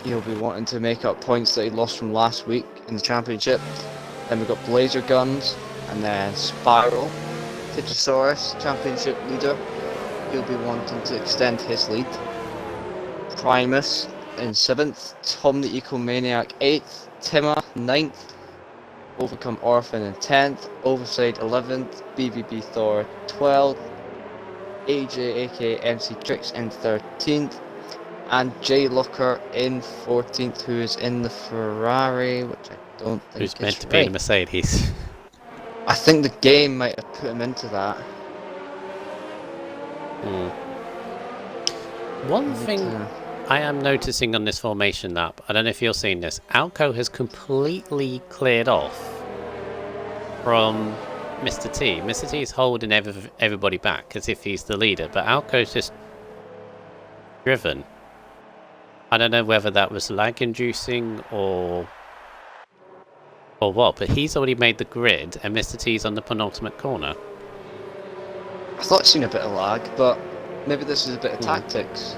He'll be wanting to make up points that he lost from last week in the championship. Then we've got Blazer Guns, and then Spiral, Tigosaurus, championship leader. He'll be wanting to extend his lead. Primus in 7th, Tom the Ecomaniac 8th, Timmer 9th, Overcome Orphan in 10th, Overside 11th, BBB Thor 12th, AJ aka MC Trix in 13th, and Jay Looker in 14th, who is in the Ferrari, which I don't think Who's is meant to be right. the Mercedes. I think the game might have put him into that. One thing I am noticing on this formation lap, I don't know if you're seeing this, Alco has completely cleared off from Mr. T. Mr. T is holding everybody back as if he's the leader, but Alco's just driven. I don't know whether that was lag inducing or what, but he's already made the grid and Mr. T's on the penultimate corner. I thought I'd seen a bit of lag, but maybe this is a bit of tactics.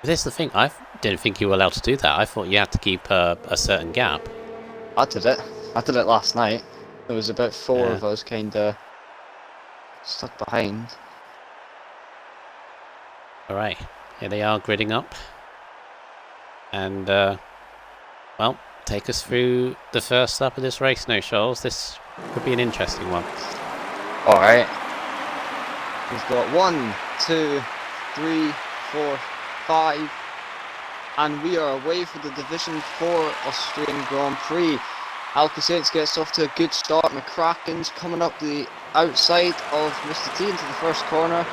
But this is the thing, I didn't think you were allowed to do that. I thought you had to keep a certain gap. I did it last night. There was about 4 of us kinda stuck behind. Alright, here they are gridding up. And, well, take us through the first lap of this race, No Shoals. This could be an interesting one. Alright. We've got 1, 2, 3, 4, 5. And we are away for the Division 4 Austrian Grand Prix. Alco Saints gets off to a good start. McCracken's coming up the outside of Mr. T into the first corner.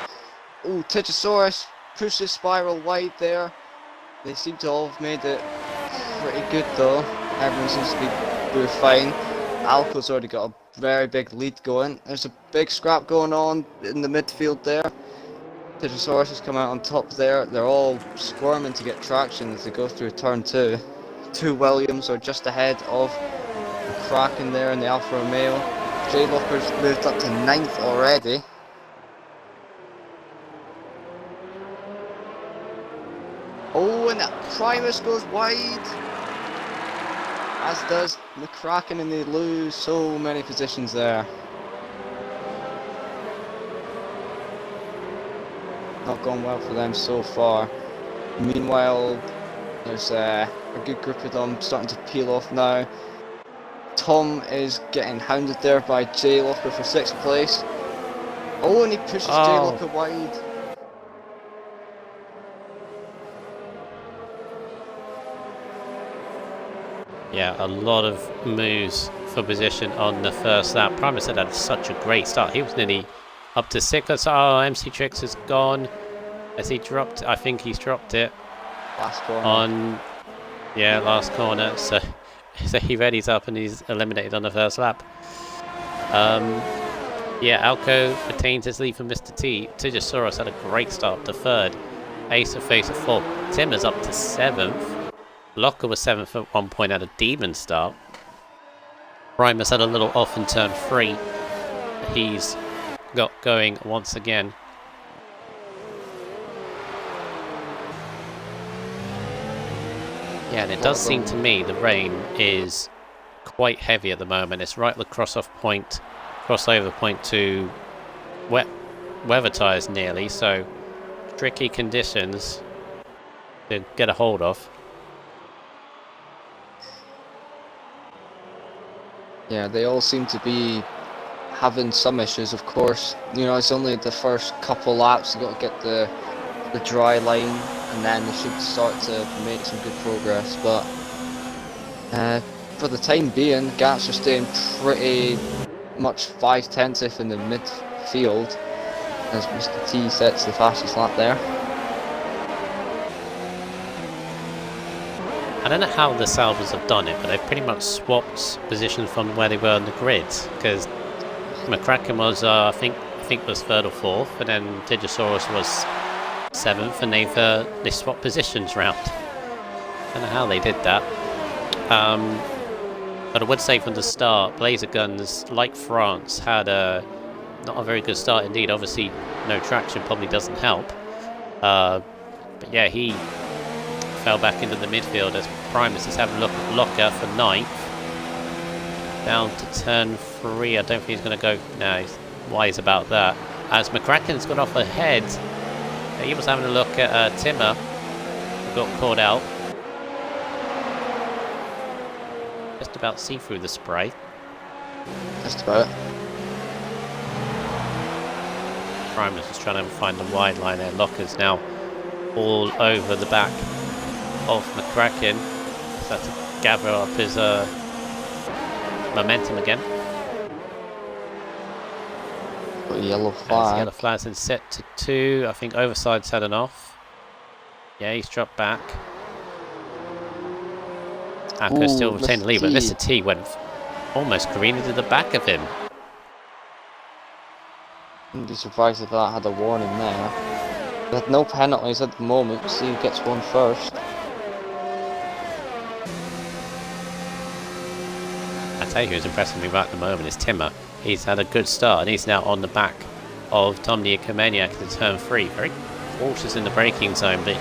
Oh, Tigosaurus pushes Spiral wide there. They seem to all have made it pretty good though. Everyone seems to be doing fine. Alco's already got a very big lead going. There's a big scrap going on in the midfield there. Tigosaurus has come out on top there. They're all squirming to get traction as they go through turn 2. 2 Williams are just ahead of McCracken there in the Alfa Romeo. Jay Looker's moved up to 9th already. Oh, and that Primus goes wide. As does McCracken, and they lose so many positions there. not gone well for them so far. Meanwhile, there's a good group of them starting to peel off now. Tom is getting hounded there by Jay Locker for 6th place. Oh, and he pushes Jay Locker wide. Yeah, a lot of moves for position on the first lap. Primus had such a great start. He was nearly up to 6th. Oh, MC Tricks is gone. Has he dropped? I think he's dropped it. Last corner. On, yeah, last corner. So he readies up and he's eliminated on the first lap. Yeah, Alco retains his lead from Mr. T. Tijosaurus had a great start to 3rd. Ace of Face of 4th. Tim is up to 7th. Locker was 7th at one point, had a demon start. Primus had a little off in turn 3. He's got going once again. Yeah, and it does seem to me the rain is quite heavy at the moment. It's right at the crossover point to wet weather tyres nearly, so tricky conditions to get a hold of. Yeah, they all seem to be having some issues, of course. You know, it's only the first couple laps, you've got to get the dry line, and then they should start to make some good progress. But for the time being, gaps are staying pretty much 5/10 in the midfield, as Mr. T sets the fastest lap there. I don't know how the Salvers have done it, but they've pretty much swapped positions from where they were on the grid. Because McCracken was, I think was 3rd or 4th, and then Digisaurus was 7th, and they swapped positions round. I don't know how they did that. But I would say from the start, Blazer Guns, like France, had not a very good start indeed. Obviously, no traction probably doesn't help. But yeah, he fell back into the midfield as Primus is having a look at Locker for 9th. Down to turn 3. I don't think he's going to go. No, he's wise about that. As McCracken's gone off ahead. He was having a look at Timmer, who got caught out. Just about see through the spray. Just about. Primus is trying to find the wide line there. Locker's now all over the back of McCracken. So to gather up his momentum again. Got a yellow flag. Yellow flag's in set to 2. I think Overside's had an off. Yeah, he's dropped back. Alco still retained the lead, but Mr. T went almost careened into the back of him. Wouldn't be surprised if that had a warning there. With no penalties at the moment, see who gets one first. I tell you who's impressing me right at the moment is Timmer. He's had a good start and he's now on the back of Tom Diakomaniac to turn 3. Very cautious in the braking zone, but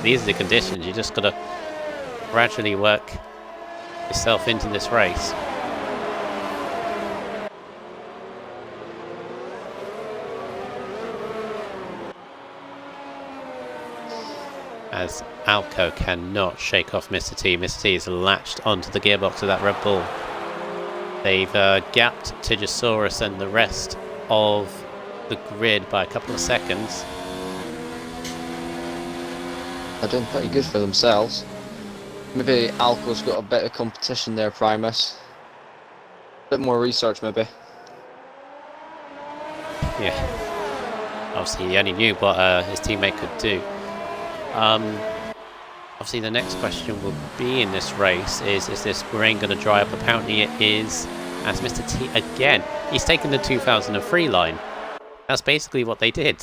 these are the conditions. You just got to gradually work yourself into this race. As Alco cannot shake off Mr. T. Mr. T is latched onto the gearbox of that Red Bull. They've gapped Tijosaurus and the rest of the grid by a couple of seconds. They're doing pretty good for themselves. Maybe Alco's got a bit of competition there, Primus. A bit more research, maybe. Yeah. Obviously, he only knew what his teammate could do. Obviously, the next question will be in this race is this rain going to dry up? Apparently it is, as Mr. T again. He's taken the 2003 line. That's basically what they did.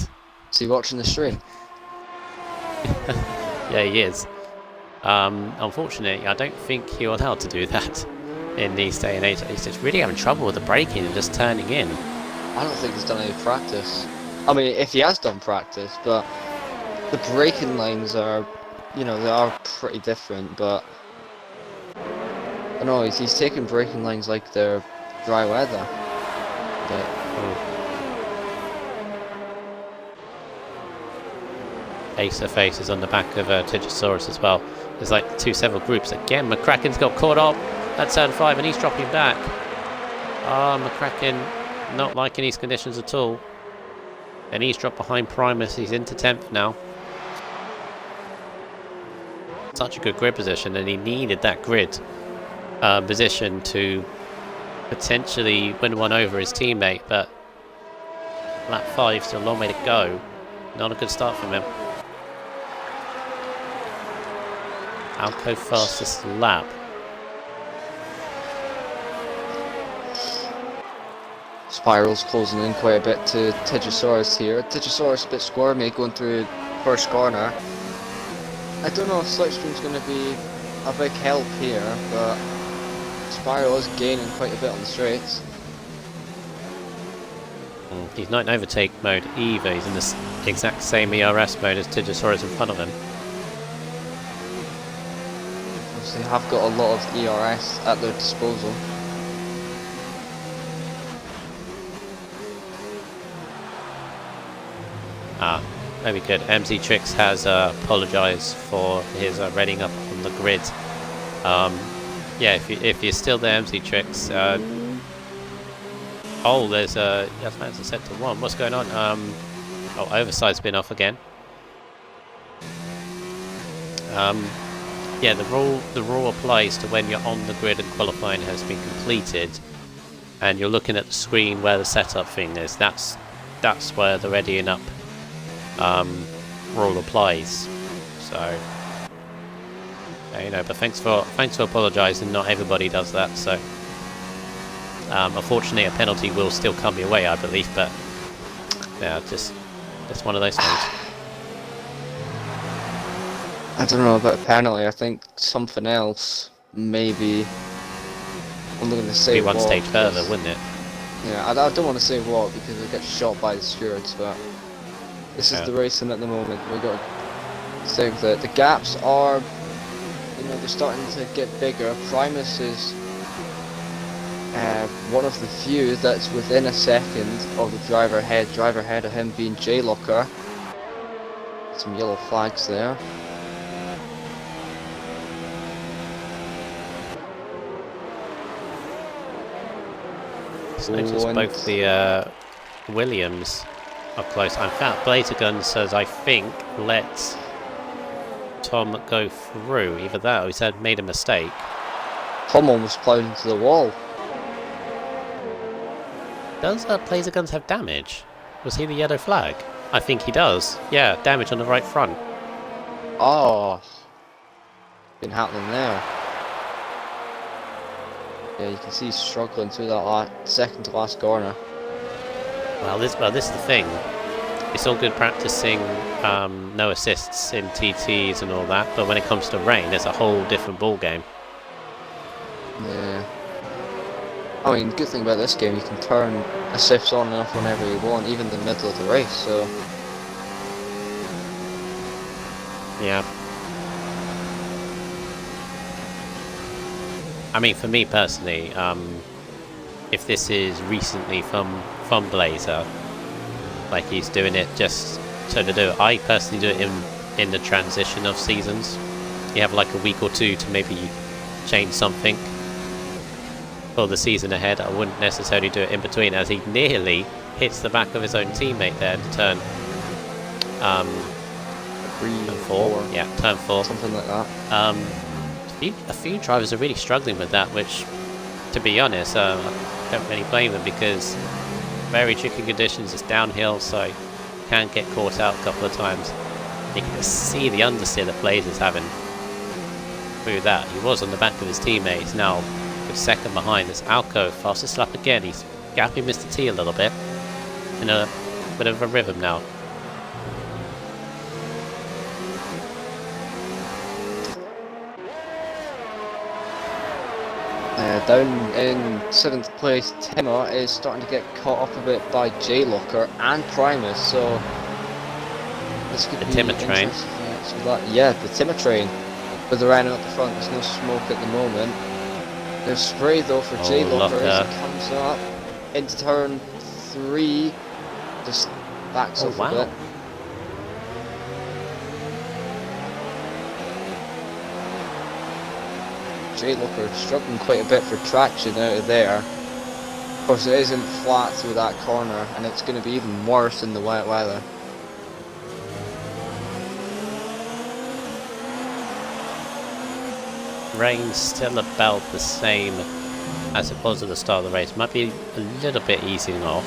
Is he watching the stream? Yeah, he is. Unfortunately, I don't think you're allowed to do that in these day and age. He's just really having trouble with the braking and just turning in. I don't think he's done any practice. I mean, if he has done practice, but the braking lines are, you know, they are pretty different, but I don't know, he's taking braking lines like they're dry weather. But Acer is on the back of Tigosaurus as well. There's like two several groups. Again, McCracken's got caught up at turn 5 and he's dropping back. McCracken not liking these conditions at all. And he's dropped behind Primus. He's into 10th now. Such a good grid position, and he needed that grid position to potentially win one over his teammate, but lap 5, still a long way to go. Not a good start from him. Alco fastest lap. Spiral's closing in quite a bit to Tigosaurus here. Tigosaurus a bit squirmy going through first corner. I don't know if Slipstream's going to be a big help here, but Spiral is gaining quite a bit on the straights. He's not in overtake mode either. He's in the exact same ERS mode as Tigosaurus in front of him. They have got a lot of ERS at their disposal. Very good. MZ Tricks has apologised for his reading up on the grid. Yeah, if you're still there, MZ Tricks. Oh, there's Yasman's set to 1. What's going on? Oh, Overside's been off again. Yeah, the rule applies to when you're on the grid and qualifying has been completed, and you're looking at the screen where the setup thing is. That's where the readying up rule applies. So you know, but thanks for apologising. Not everybody does that, so unfortunately a penalty will still come your way, I believe, but yeah, just one of those things. I don't know about a penalty. I think something else, maybe. I'm not going to say be one what, stage further, wouldn't it? Yeah, I don't want to say what because it gets shot by the stewards, but this is the racing at the moment. We've got to say that the gaps are, you know, they're starting to get bigger. Primus is one of the few that's within a second of the driver ahead of him being J-Locker. Some yellow flags there. Notice both the Williams are close. In fact, Blazer says, I think, let Tom go through. Either that or he said made a mistake. Tom almost plowed into the wall. Does Blazer Guns have damage? Was he the yellow flag? I think he does. Yeah, damage on the right front. Oh, been happening there. Yeah, you can see he's struggling through that second to last corner. Well, this is the thing. It's all good practicing no assists in TTs and all that, but when it comes to rain, it's a whole different ball game. Yeah. I mean, good thing about this game, you can turn assists on and off whenever you want, even in the middle of the race. So. Yeah. I mean, for me personally, if this is recently from Blazer, like he's doing it just to do it, I personally do it in the transition of seasons. You have like a week or two to maybe change something for the season ahead. I wouldn't necessarily do it in between, as he nearly hits the back of his own teammate there to turn 4. Yeah, turn 4. Something like that. A few drivers are really struggling with that, which, to be honest, I don't really blame them, because very tricky conditions. It's downhill, so you can get caught out a couple of times. You can see the understeer that Blazer's having through that. He was on the back of his teammate. He's now a good second behind. This Alco fastest lap again. He's gapping Mr. T a little bit in a bit of a rhythm now. Down in 7th place, Timmer is starting to get caught up a bit by J-Locker and Primus, so this could be Timmer train. Yeah, the Timmer train. With the rhino at the front, there's no smoke at the moment. There's spray though for J-Locker as he comes up into turn 3, just backs off a bit. straight. Look, we're struggling quite a bit for traction out of there. Of course, it isn't flat through that corner, and it's going to be even worse in the wet weather. Rain's still about the same as it was at the start of the race. Might be a little bit easing off.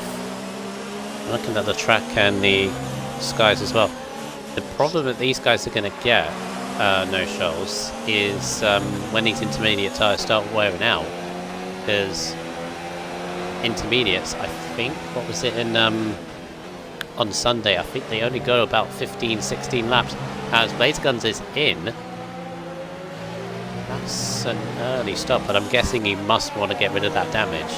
Looking at the track and the skies as well. The problem that these guys are going to get, no shoals, is when these intermediate tyres start wearing out. Because intermediates, I think, what was it in on Sunday? I think they only go about 15-16 laps. As Blaze Guns is in. That's an early stop, but I'm guessing he must want to get rid of that damage.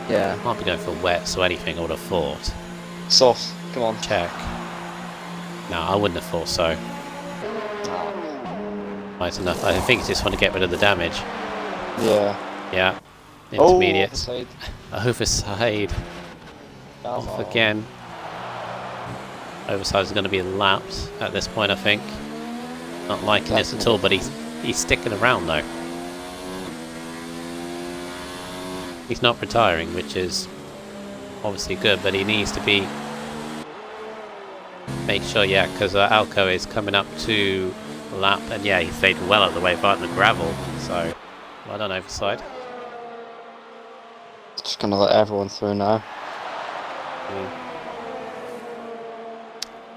Yeah. Might be going for wet, so anything I would have thought. Soft, come on. Check. No, I wouldn't have thought so. Right enough. I think he just want to get rid of the damage. Yeah. Yeah. Intermediates. Oh, Overside. Off again. Overside is going to be lapped at this point, I think. Not liking this at all, but he's sticking around though. He's not retiring, which is obviously good, but he needs to be make sure, yeah, because Alco is coming up to lap, and yeah, he stayed well out of the way, right in the gravel. So well done, Overside. Just gonna let everyone through now.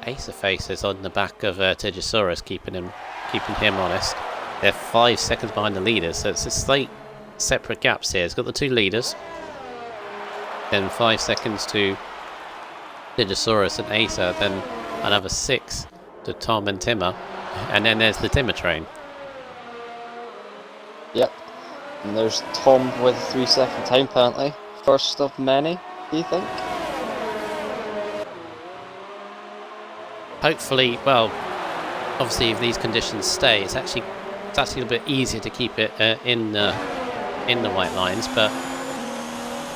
Acerface is on the back of Tegosaurus, keeping him honest. They're 5 seconds behind the leaders, so it's a slight separate gaps here. It's got the 2 leaders, then 5 seconds to Tegosaurus and Acer, then another 6 to Tom and Timmer, and then there's the Timmer train. Yep. And there's Tom with a 3-second time penalty. First of many, do you think? Hopefully, well, obviously if these conditions stay, it's actually a little bit easier to keep it in the white lines, but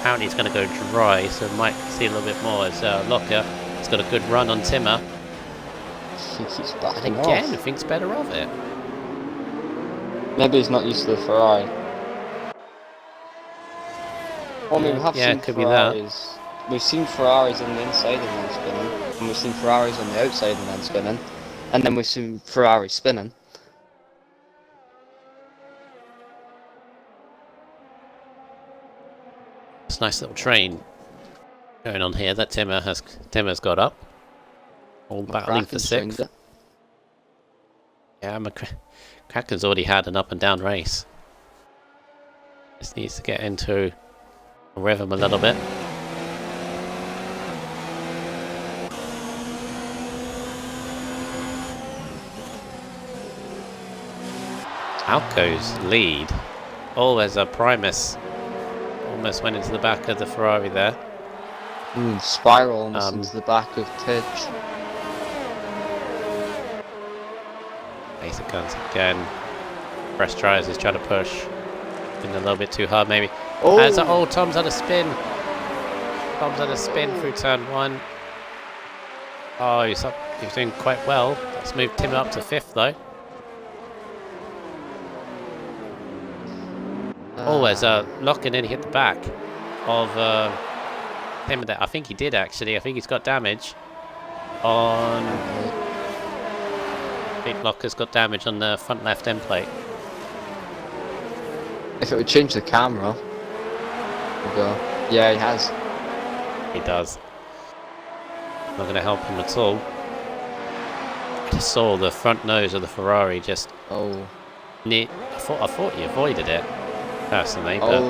apparently it's going to go dry, so we might see a little bit more as Locker has got a good run on Timmer. He keeps backing And again, off. thinks better of it. Maybe he's not used to the Ferrari. Well, I mean, we have Yeah, seen it could be that. Ferraris. We've seen Ferraris on the inside and then spinning, and we've seen Ferraris on the outside and then spinning, and then we've seen Ferrari spinning. It's a nice little train going on here that Timmer's got up. All battling for 6th. Yeah, Kraken's already had an up and down race. Just needs to get into a rhythm a little bit. Alco's lead. Oh, there's a Primus. Almost went into the back of the Ferrari there. Spiral almost into the back of Tidge. Basic guns again. Fresh tries, he's trying to push. Been a little bit too hard maybe. Oh, Tom's had a spin. Tom's had a spin through turn 1. Oh, he's doing quite well. Let's move Tim up to 5th though. There's locking in, hit the back of Tim there. I think he did actually. I think he's got damage on. Big Locker's got damage on the front left end plate. If it would change the camera, we'll go. Yeah, he has. He does. Not going to help him at all. I just saw the front nose of the Ferrari just. Oh. I thought he avoided it. Personally, but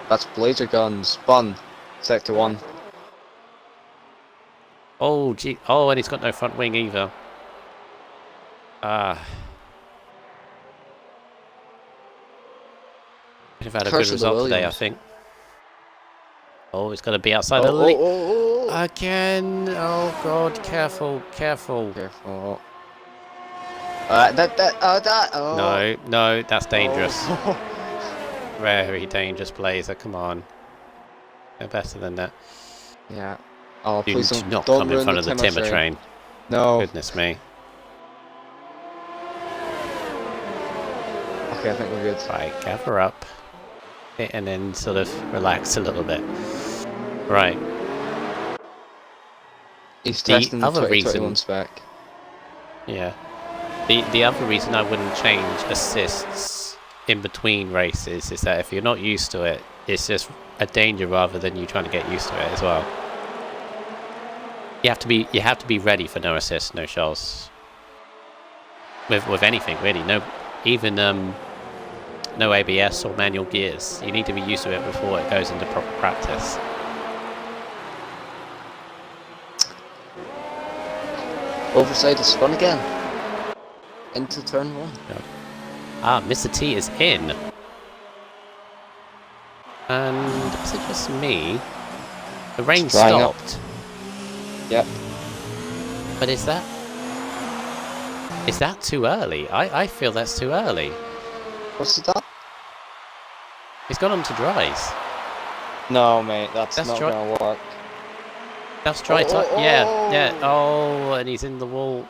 that's Blazer Guns spun sector 1. Oh gee, and he's got no front wing either. Could have had a good result today, I think. Oh, it's got to be outside the lead again. Oh god, careful. No, that's dangerous. Very dangerous, Blazer. Come on, they're better than that. Yeah. Oh, Do please not don't come in ruin front of the Timmer train. No. Goodness me. Okay, I think we're good. Right, gather up. And then sort of relax a little bit. Right. He's The testing the other 2021 reason- spec. Yeah. The other reason I wouldn't change assists in between races is that if you're not used to it, it's just a danger rather than you trying to get used to it as well. You have to be ready for no assists, no shots. With anything really, even no ABS or manual gears. You need to be used to it before it goes into proper practice. Overside is spun again. Into turn 1. Ah, Mr. T is in. And is it just me? The rain It's drying up. stopped. Yep. But is that too early? I feel that's too early. What's that? He's gone on to dries. No, mate, that's That's not dry- gonna work. That's dry Oh, time. oh, Yeah, oh. yeah. Oh, and he's in the wall.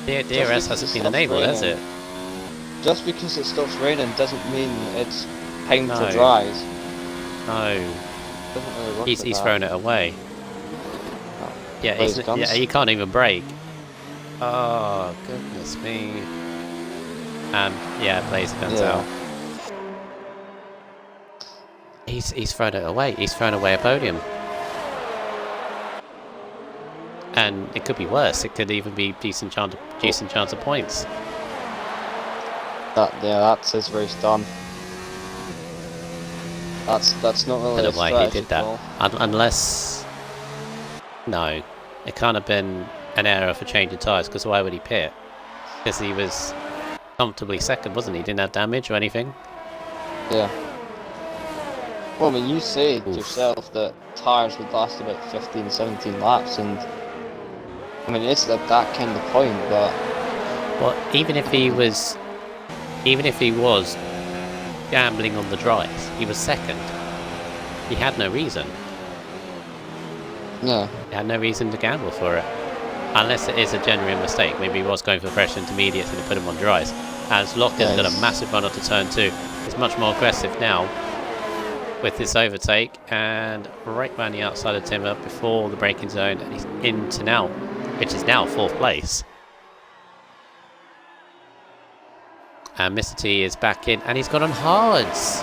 DRS because hasn't it been stops enabled, has it? raining. Just because it stops raining doesn't mean it's time No. to dries. No. Doesn't really work He's like that. thrown it away. Oh. Yeah, Blaze guns. he can't even brake. Oh, goodness me. And yeah, Blaze guns Yeah. out. He's thrown it away. He's thrown away a podium. And it could be worse. It could even be decent chance of points. That's his race done. That's not really I don't a know why he strategy did that. call. Unless... No. It can't have been an error for changing tyres, because why would he pit? Because he was comfortably second, wasn't he? Didn't have damage or anything. Yeah. Well, I mean, you said Oof. yourself that tyres would last about 15, 17 laps, and I mean, it's at that kind of point, but Well, even if he was gambling on the dries, he was second. He had no reason. yeah. He had no reason to gamble for it. Unless it is a genuine mistake. Maybe he was going for fresh intermediates and he put him on dries. As Locker's got a Yes. massive run up to turn 2. He's much more aggressive now with this overtake and right round the outside of Timmer before the braking zone, and he's into now, which is now 4th place. And Mr. T is back in and he's gone on hards.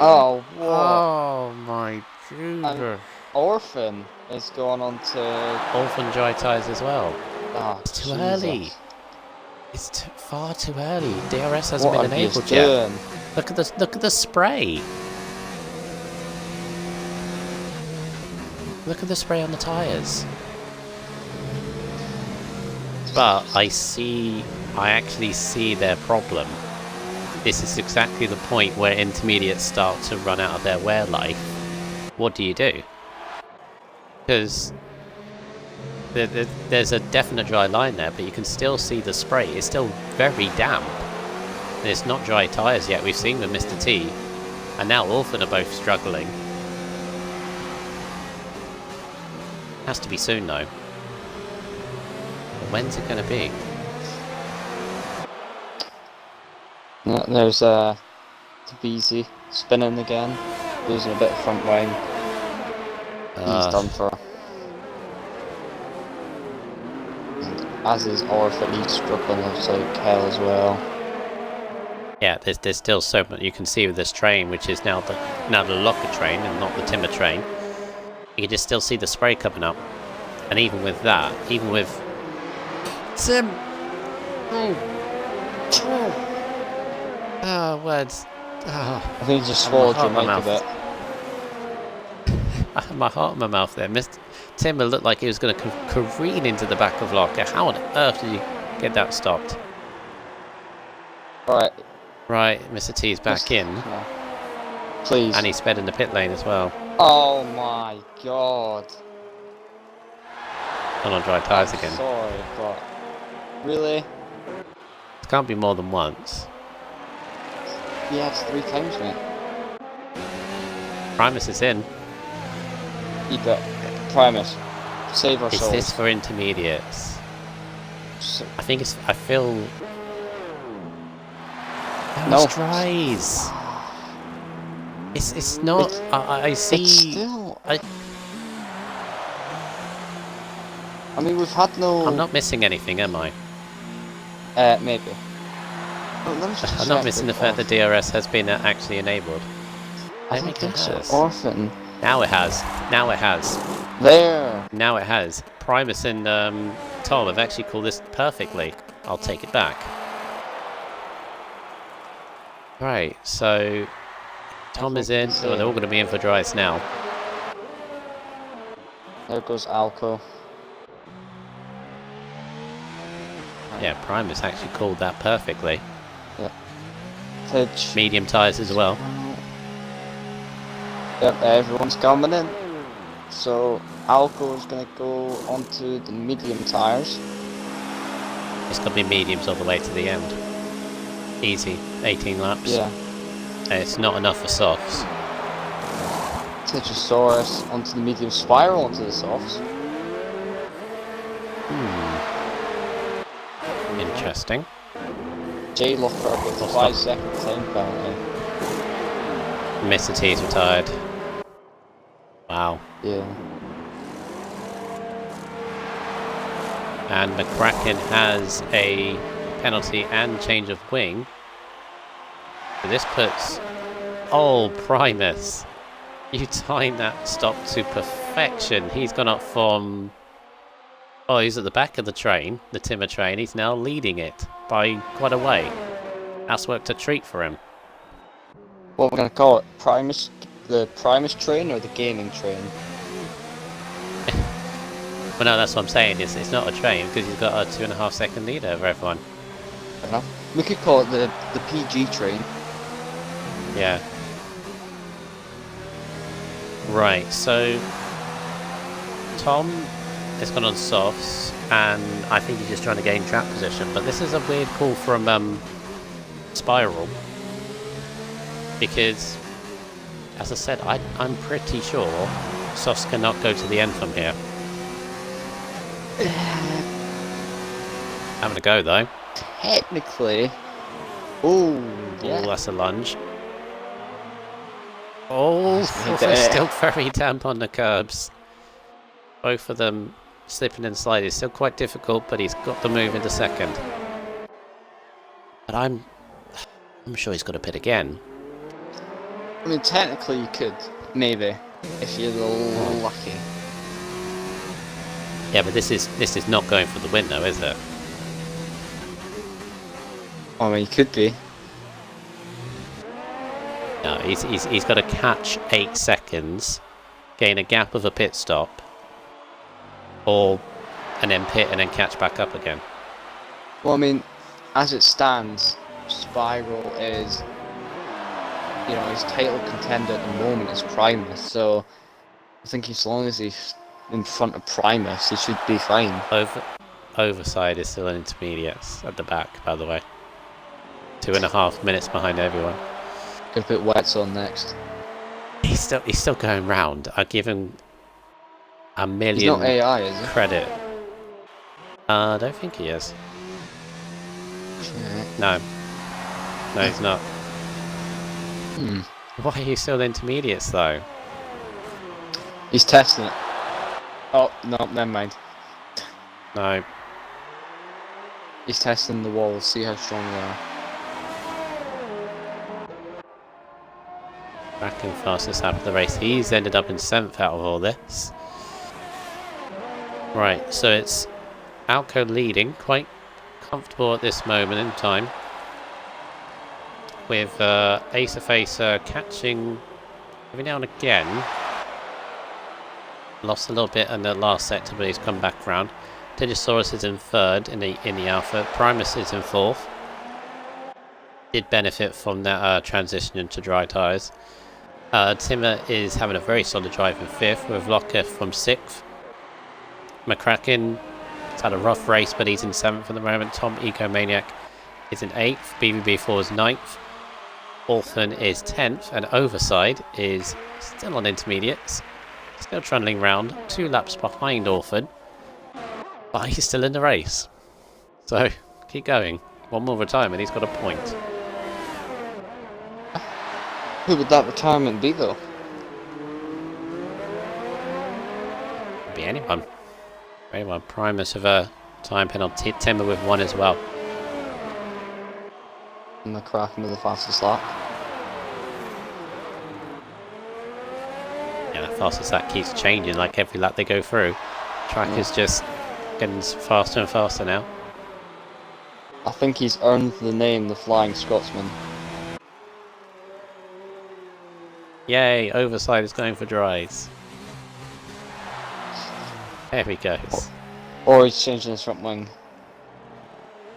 Oh, what? Oh my Jesus. Orphan is going on to. Orphan dry tyres as well. Oh, It's too Jesus. early. It's far too early. DRS hasn't What been are you enabled yet. doing? Look at the spray. Look at the spray on the tyres. But I actually see their problem. This is exactly the point where intermediates start to run out of their wear life. What do you do? Because there's a definite dry line there, but you can still see the spray. It's still very damp. And it's not dry tyres yet. We've seen with Mr. T. And now Orphan are both struggling. Has to be soon though. But when's it going to be? Yeah, there's Tabisi spinning again, losing a bit of front wing. He's done for. And as is Orphan, he's struggling like hell as well. Yeah, there's still so much you can see with this train, which is now the Locker train and not the Timmer train. You can just still see the spray coming up, and even with that, even with Tim. Oh, words. Oh, I think he just swallowed your my mic a mouth. bit. I had my heart in my mouth there. Mr. Timber looked like he was going to careen into the back of Locker. How on earth did you get that stopped? Alright. Right, Mr. T's back in, Yeah. Please. and he sped in the pit lane as well. Oh my god. On dry tyres I'm again. sorry, but really? It can't be more than once. Yeah, it's 3 times, mate. Primus is in. Keep it. Primus. Save our Is souls. this for intermediates? So- I feel No. tries. It's not. I see. It's still. I, I mean, we've had no. I'm not missing anything, am I? Maybe. Oh, let me just I'm not check missing the with fact that Orphan. DRS has been actually enabled. I don't don't think so. has. Orphan. Now it has. Now it has. There. Now it has. Primus and Tom have actually called this perfectly. I'll take it back. Right, so Tom is in. Oh, they're all going to be in for dries now. There goes Alco. Yeah, Primus actually called that perfectly. Yeah. Tidge. Medium tyres as well. Yep, everyone's coming in. So Alco is going to go onto the medium tyres. It's going to be mediums all the way to the end. Easy, 18 laps. Yeah. And it's not enough for softs. Tidgesaurus onto the medium spiral onto the softs. Interesting. J Locker with a 5-second time penalty. Mr. T's retired. Wow. Yeah. And McCracken has a penalty and change of wing. So this puts... Oh, Primus. You timed that stop to perfection. He's gone up from... Oh, he's at the back of the train, the timber train. He's now leading it by quite a way. That's worked a treat for him. What we're going to call it? Primus? The Primus train or the gaming train? Well, no, that's what I'm saying. It's not a train because he's got a 2.5 second lead over everyone. Fair enough. We could call it the PG train. Yeah. Right, so Tom has gone on softs, and I think he's just trying to gain track position. But this is a weird call from Spiral, because, as I said, I'm pretty sure softs cannot go to the end from here. Having a go though. Technically. Oh, yeah. Oh, that's a lunge. Oh, they're still very damp on the curbs. Both of them slipping and sliding. It's still quite difficult, but he's got the move into second. But I'm sure he's got to pit again. I mean, technically you could, maybe, if you're lucky. Yeah, but this is not going for the win, though, is it? I mean, you could be. No, he's got to catch 8 seconds, gain a gap of a pit stop, and then pit and then catch back up again. Well, I mean, as it stands, Spiral is, you know, his title contender at the moment is Primus, so I think as long as he's in front of Primus, he should be fine. Overside is still an intermediate at the back, by the way. 2.5 minutes behind everyone. Gonna put Wets on next. He's still going round. I give him a million He's not AI, is he? credit. I don't think he is. Yeah. No, he's not. Hmm. Why are you still intermediates though? He's testing it. Oh, no, never mind. No. He's testing the walls, see how strong they are. Back in fastest lap of the race. He's ended up in 7th out of all this. Right, so it's Alco leading, quite comfortable at this moment in time. With Acer catching every now and again. Lost a little bit in the last sector, but he's come back round. Digisaurus is in 3rd in the Alpha. Primus is in 4th. Did benefit from that transition into dry tyres. Timmer is having a very solid drive in 5th, with Locker from 6th. McCracken has had a rough race, but he's in 7th at the moment. Tom Ecomaniac is in 8th. BBB4 is 9th. Orphan is 10th, and Overside is still on intermediates. Still trundling round, 2 laps behind Orphan. But he's still in the race. So, keep going. One more retirement, he's got a point. Who would that retirement be though? Could be anyone. Anyone. Primus with a time penalty. Timber with 1 as well. And the Kraken with the fastest lap. Yeah, the fastest lap keeps changing like every lap they go through. Track is just getting faster and faster now. I think he's earned the name the Flying Scotsman. Yay, Overside is going for dries. There he goes. Or he's changing his front wing.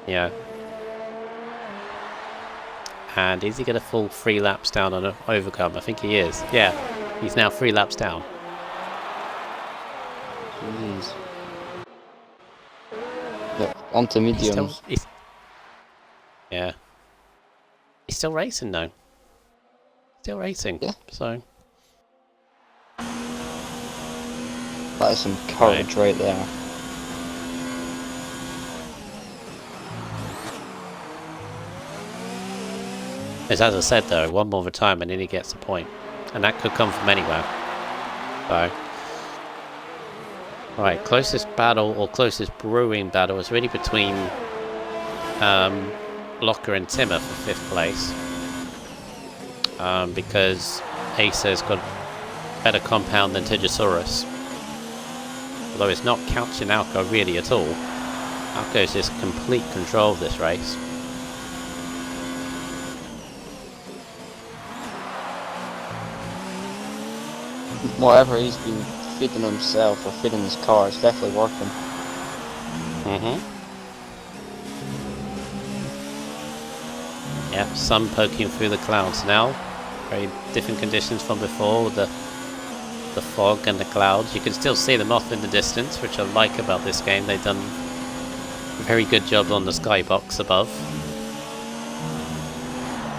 Yeah. And is he going to fall 3 laps down on an overcome? I think he is. Yeah, he's now 3 laps down. Jeez. Yep, onto mediums. Yeah. He's still racing though. Still racing. Yeah. So. That is some courage right there. As I said though, 1 more retirement and he gets a point. And that could come from anywhere. So. Right, closest battle or closest brewing battle is really between Locker and Timmer for 5th place. Because Acer's got better compound than Tigosaurus. Although it's not catching Alco really at all. Alco's just complete control of this race. Whatever he's been feeding himself or feeding his car, it's definitely working. Yeah, sun poking through the clouds now. Very different conditions from before with the fog and the clouds. You can still see them off in the distance, which I like about this game. They've done a very good job on the skybox above.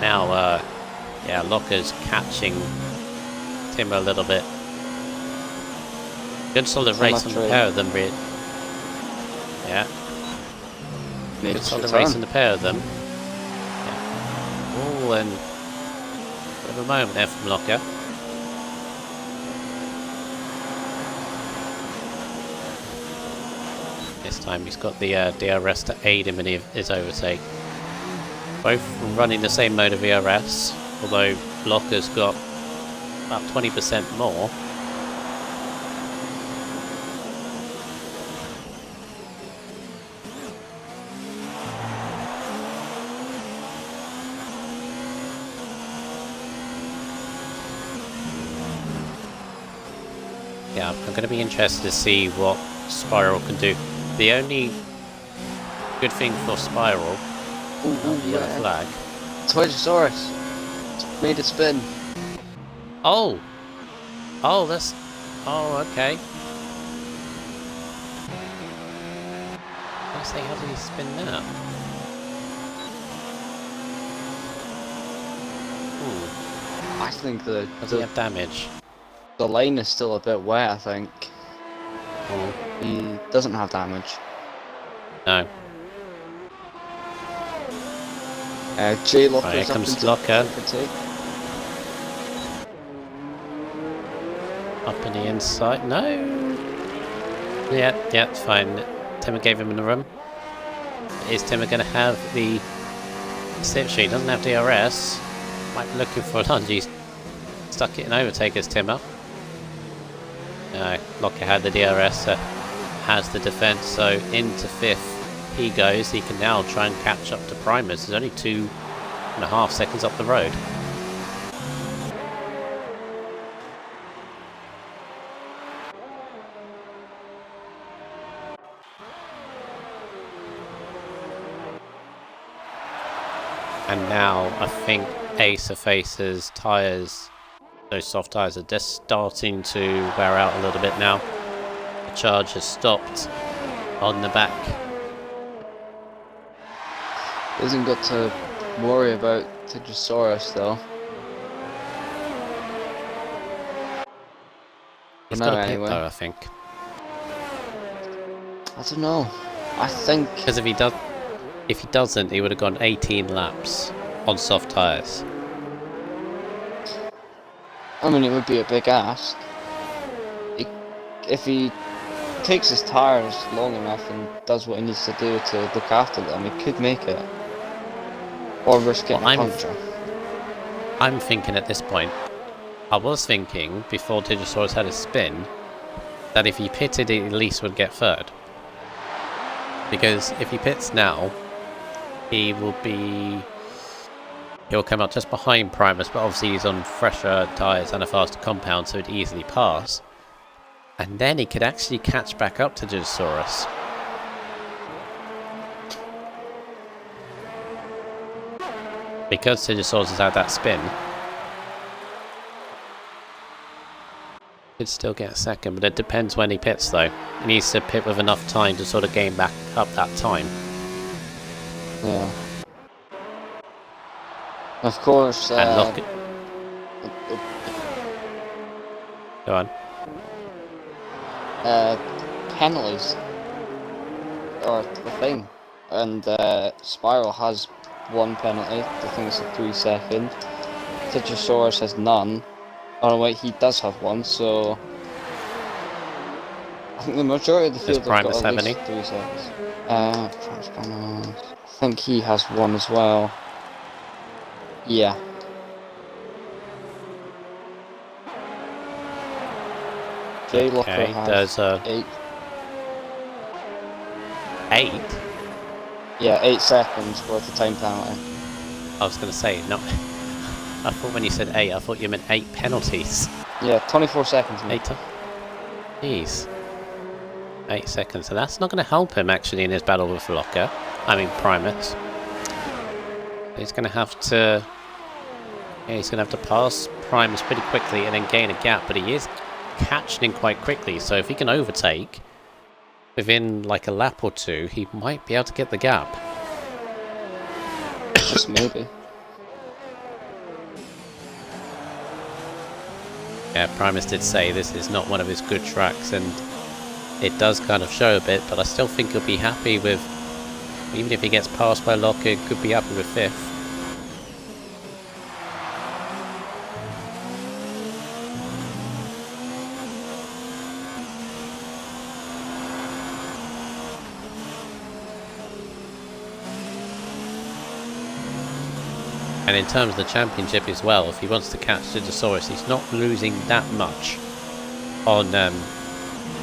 Now, yeah, Locker's catching Timber a little bit. Good solid race on the pair of them, really. Yeah. Good solid race on the pair of them. Yeah. Oh, and bit of a moment there from Locker. This time he's got the DRS to aid him in his overtake. Both running the same mode of ERS, although Locker's got about 20% more. Yeah, I'm going to be interested to see what Spiral can do. The only good thing for Spiral, the yellow flag. Tigosaurus made it spin. Oh! Oh, that's... Oh, okay. I say, how did he spin that? I think the Does he have damage? The line is still a bit wet, I think. Oh. He doesn't have damage. No. J Locker. Right, here comes Locker. Up in the inside. No! Yeah, it's fine. Timmer gave him the room. Is Timmer going to have the sit sheet? Doesn't have DRS. Might be looking for a lunge. He's stuck it in overtakers, Timmer. No, Locker had the DRS, has the defense, so into 5th he goes. He can now try and catch up to Primus. There's only 2.5 seconds up the road. And now I think Ace of Face's tyres, those soft tyres, are just starting to wear out a little bit now. The charge has stopped on the back. He hasn't got to worry about Tigosaurus though. He's got a pit though, I think. I don't know. I think Because if he doesn't, he would have gone 18 laps on soft tyres. I mean, it would be a big ask. If he takes his tyres long enough and does what he needs to do to look after them, he could make it. Or risk getting a puncture. I'm thinking at this point, I was thinking before Digisaurus had a spin, that if he pitted, he at least would get third. Because if he pits now, he'll come out just behind Primus, but obviously he's on fresher tyres and a faster compound, so he'd easily pass. And then he could actually catch back up to Digisaurus. Because Digisaurus has had that spin, he'd still get a second, but it depends when he pits though. He needs to pit with enough time to sort of gain back up that time. Yeah. Of course, and look. Go on. Penalties are the thing, and Spiral has one penalty. I think it's a 3 second. Digisaurus has none. Oh no, wait, he does have one. So I think the majority of the field have got at least 3 seconds. I think he has one as well. Yeah. Jay Locker has 8. 8? Yeah, 8 seconds worth of time penalty. I was going to say, no. I thought when you said 8, I thought you meant 8 penalties. Yeah, 24 seconds. 8. Jeez. 8 seconds. So that's not going to help him actually in his battle with Locker. I mean Primus. He's going to have to... Yeah, he's going to have to pass Primus pretty quickly and then gain a gap, but he is catching him quite quickly, so if he can overtake within like a lap or two, he might be able to get the gap. Just maybe. Yeah, Primus did say this is not one of his good tracks, and it does kind of show a bit, but I still think he'll be happy with, even if he gets passed by Locker, could be happy with 5th. And in terms of the championship as well, if he wants to catch Digisaurus, he's not losing that much on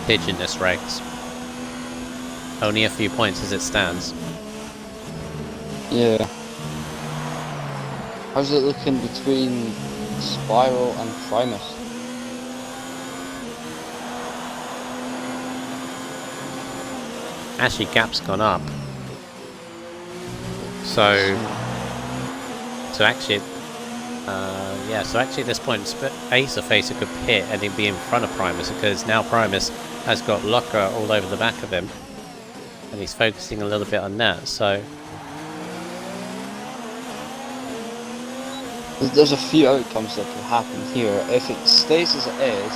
Pigeon this race. Only a few points as it stands. Yeah. How's it looking between Spiral and Primus? Actually, gap's gone up. So actually, at this point, Acer Facer could pit and he'd be in front of Primus, because now Primus has got Locker all over the back of him, and he's focusing a little bit on that. So there's a few outcomes that could happen here. If it stays as it is,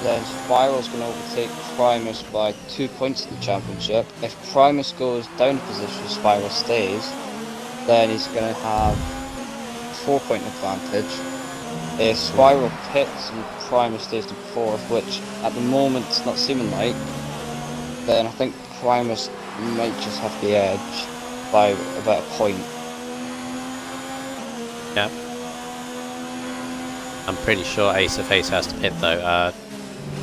then Spiral's going to overtake Primus by 2 points in the championship. If Primus goes down a position, Spiral stays, then he's going to have 4-point advantage. If Spiral pits and Primus stays to 4th, which at the moment it's not seeming like, then I think Primus might just have the edge by about a point. yeah, I'm pretty sure Acer Face has to pit though.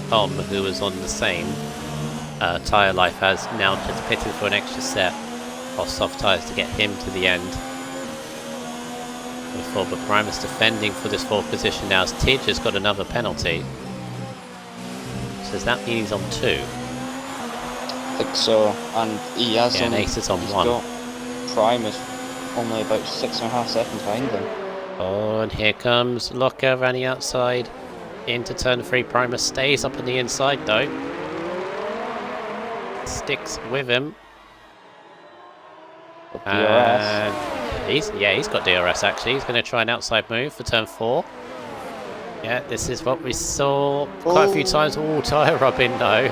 Tom, who was on the same tyre life, has now just pitted for an extra set of soft tyres to get him to the end. But Primus defending for this 4th position now, as Tidge has got another penalty. So does that mean he's on 2? I think so, and he has and Ace is on 1. Got Primus only about 6.5 seconds behind him. Oh, and here comes Locker running outside into turn 3. Primus stays up on the inside though. Sticks with him. And he's got DRS actually. He's going to try an outside move for turn 4. Yeah, this is what we saw quite a few times. Oh, tyre rubbing though.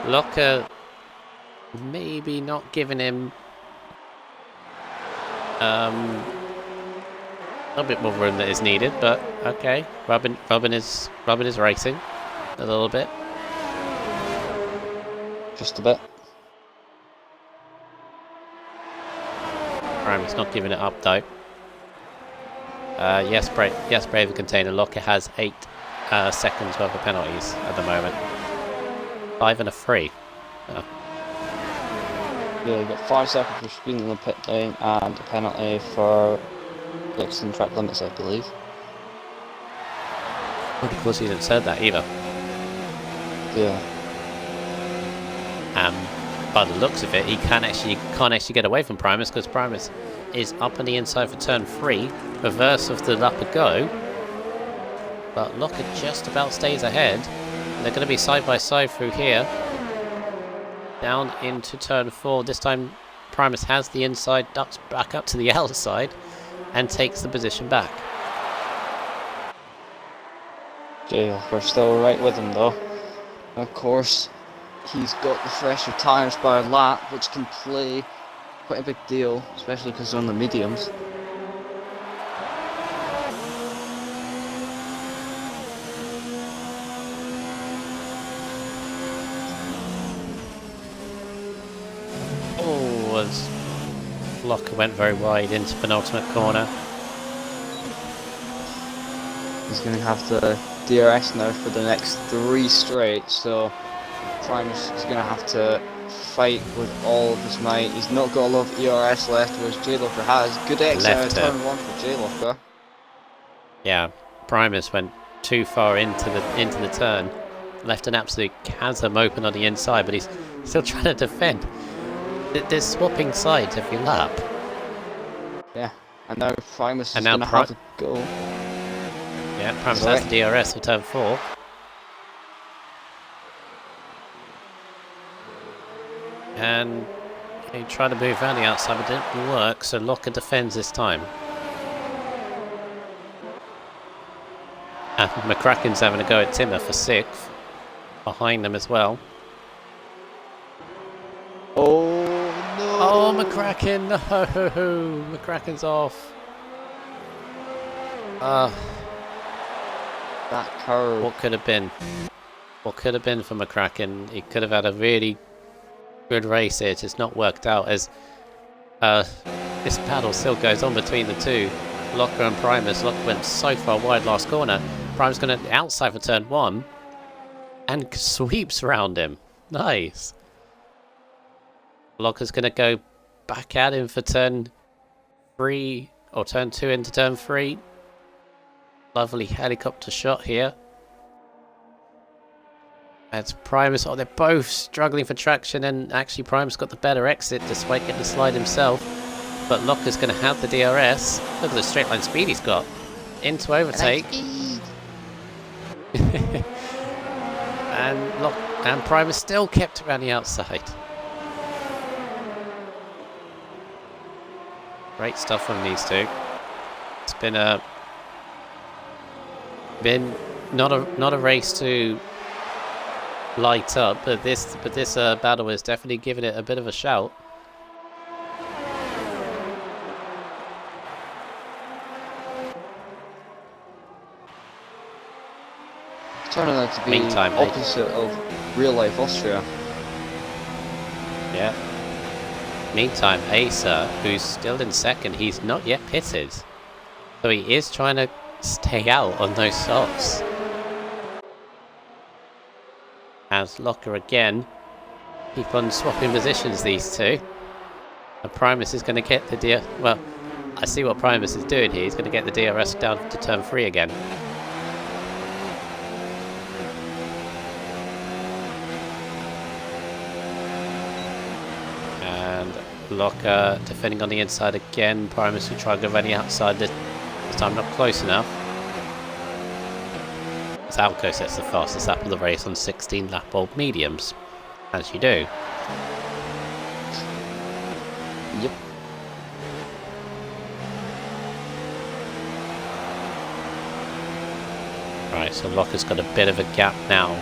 Locker maybe not giving him A little bit more room that is needed, but okay. Robin is racing a little bit. Just a bit. Primus not giving it up though. Yes, Brave Container Locker has 8 seconds worth of penalties at the moment. 5 and a 3. Oh. Yeah, you got 5 seconds for speeding in the pit lane and a penalty for fixing track limits, I believe. Of course, he didn't say that either. Yeah. By the looks of it, he can't actually get away from Primus because Primus is up on the inside for turn 3, reverse of the upper go. But Locker just about stays ahead. They're going to be side by side through here. Down into turn 4. This time Primus has the inside, ducks back up to the outside, and takes the position back. We're still right with him though. Of course, he's got the fresher tyres by a lap, which can play quite a big deal, especially because they're on the mediums. Oh, as Locker went very wide into penultimate corner. He's going to have the DRS now for the next 3 straight, so Primus is going to have to fight with all of his might. He's not got a lot of ERS left, whereas J-Locker has. Good exit out of turn 1 for J-Locker. Yeah, Primus went too far into the turn, left an absolute chasm open on the inside, but he's still trying to defend. They're swapping sides every lap. Yeah, and now Primus is going to have to go. Yeah, Primus has the DRS for turn 4. And he tried to move around the outside, but it didn't work, so Locker defends this time. And McCracken's having a go at Timmer for 6th. Behind them as well. Oh no! Oh, McCracken! No! McCracken's off. That curve. What could have been? What could have been for McCracken? He could have had a really good race here. It's just not worked out as this battle still goes on between the two. Locker and Primus. Locker went so far wide last corner. Primus going to outside for turn 1 and sweeps around him. Nice. Locker's going to go back at him for turn 3 or turn 2 into turn 3. Lovely helicopter shot here. It's Primus. Oh, they're both struggling for traction, and actually Primus got the better exit despite getting the slide himself. But Locker's going to have the DRS. Look at the straight line speed he's got. Into overtake. and Primus still kept around the outside. Great stuff from these two. It's been not a race to light up, but this battle is definitely giving it a bit of a shout. It's turning out to be opposite of real life Austria. Yeah. Meantime, Asa, who's still in 2nd, he's not yet pitted. So he is trying to stay out on those softs. As Locker again keep on swapping positions, these two. And Primus is going to get the DRS. Well, I see what Primus is doing here. He's going to get the DRS down to turn 3 again. And Locker defending on the inside again. Primus will try to go around the outside. This time not close enough. Alco sets the fastest lap of the race on 16 lap old mediums, as you do. Yep. Right, so Locker's got a bit of a gap now.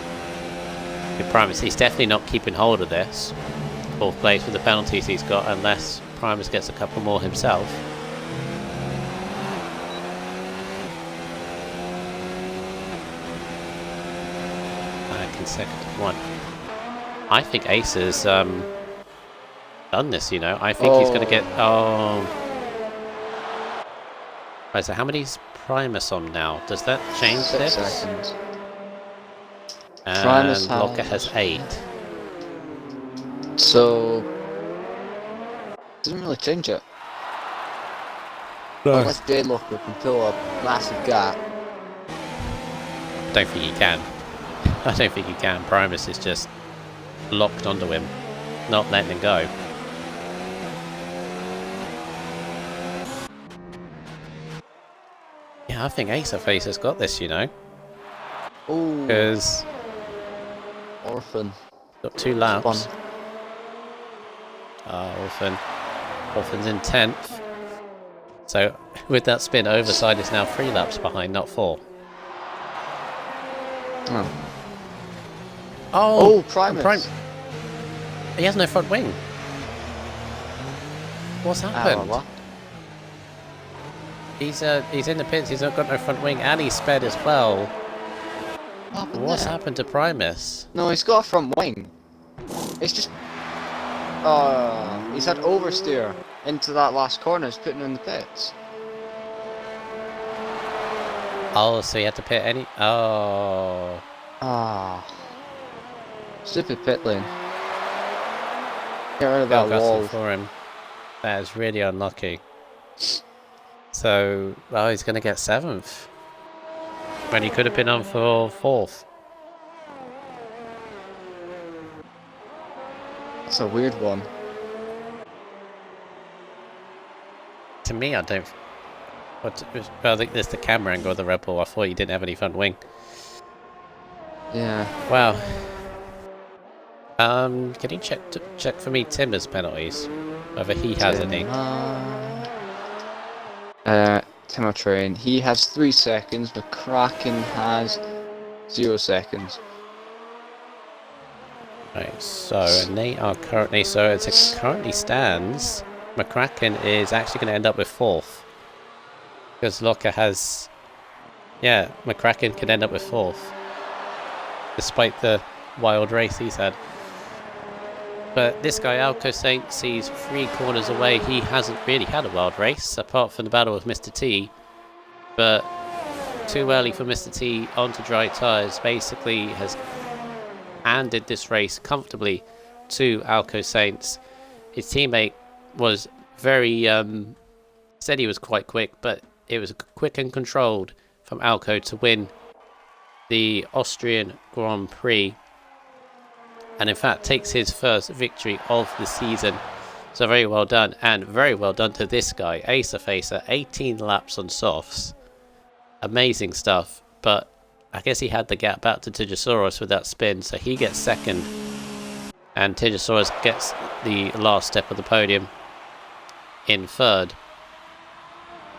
With Primus, he's definitely not keeping hold of this. 4th place with the penalties he's got, unless Primus gets a couple more himself. consecutive one. I think Ace has done this, you know. I think he's going to get... Oh. Right, so how many's Primus on now? Does that change 6 this? seconds. And Primus Locker has 8. So... doesn't really change it. No. Unless J-Locker can fill a massive gap. Don't think he can. I don't think he can. Primus is just locked onto him, not letting him go. Yeah, I think Ace has got this, you know. Ooh. Because Orphan. got 2 laps. Orphan's in 10th. So with that spin, Overside is now 3 laps behind, not 4. Oh, Primus. He has no front wing. What's happened? What? He's in the pits. He's not got no front wing, and he's sped as well. What's happened to Primus? No, he's got a front wing. It's just... he's had oversteer into that last corner. He's putting in the pits. Oh, so he had to pit any... Oh. Stupid pit lane. Get rid of that wall. For him. That is really unlucky. So, well, he's going to get 7th. When he could have been on for 4th. That's a weird one. To me, I don't... I think there's the camera angle of the Red Bull. I thought he didn't have any front wing. Yeah. Wow. Can you check for me Timmer's penalties? Whether he has any. Timmer Train. He has 3 seconds, but Kraken has 0 seconds. Right, so and they are currently as it currently stands, McCracken is actually going to end up with 4th. Because Locker has... Yeah, McCracken can end up with 4th. Despite the wild race he's had. But this guy, Alco Saint, sees 3 corners away. He hasn't really had a wild race, apart from the battle with Mr. T. But too early for Mr. T onto dry tyres. Basically has handed this race comfortably to Alco Saints. His teammate was very... said he was quite quick, but it was quick and controlled from Alco to win the Austrian Grand Prix. And in fact takes his first victory of the season. So very well done, and very well done to this guy, Acer, 18 laps on softs. Amazing stuff, but I guess he had the gap back to Tijosaurus with that spin, so he gets 2nd. And Tijosaurus gets the last step of the podium in 3rd.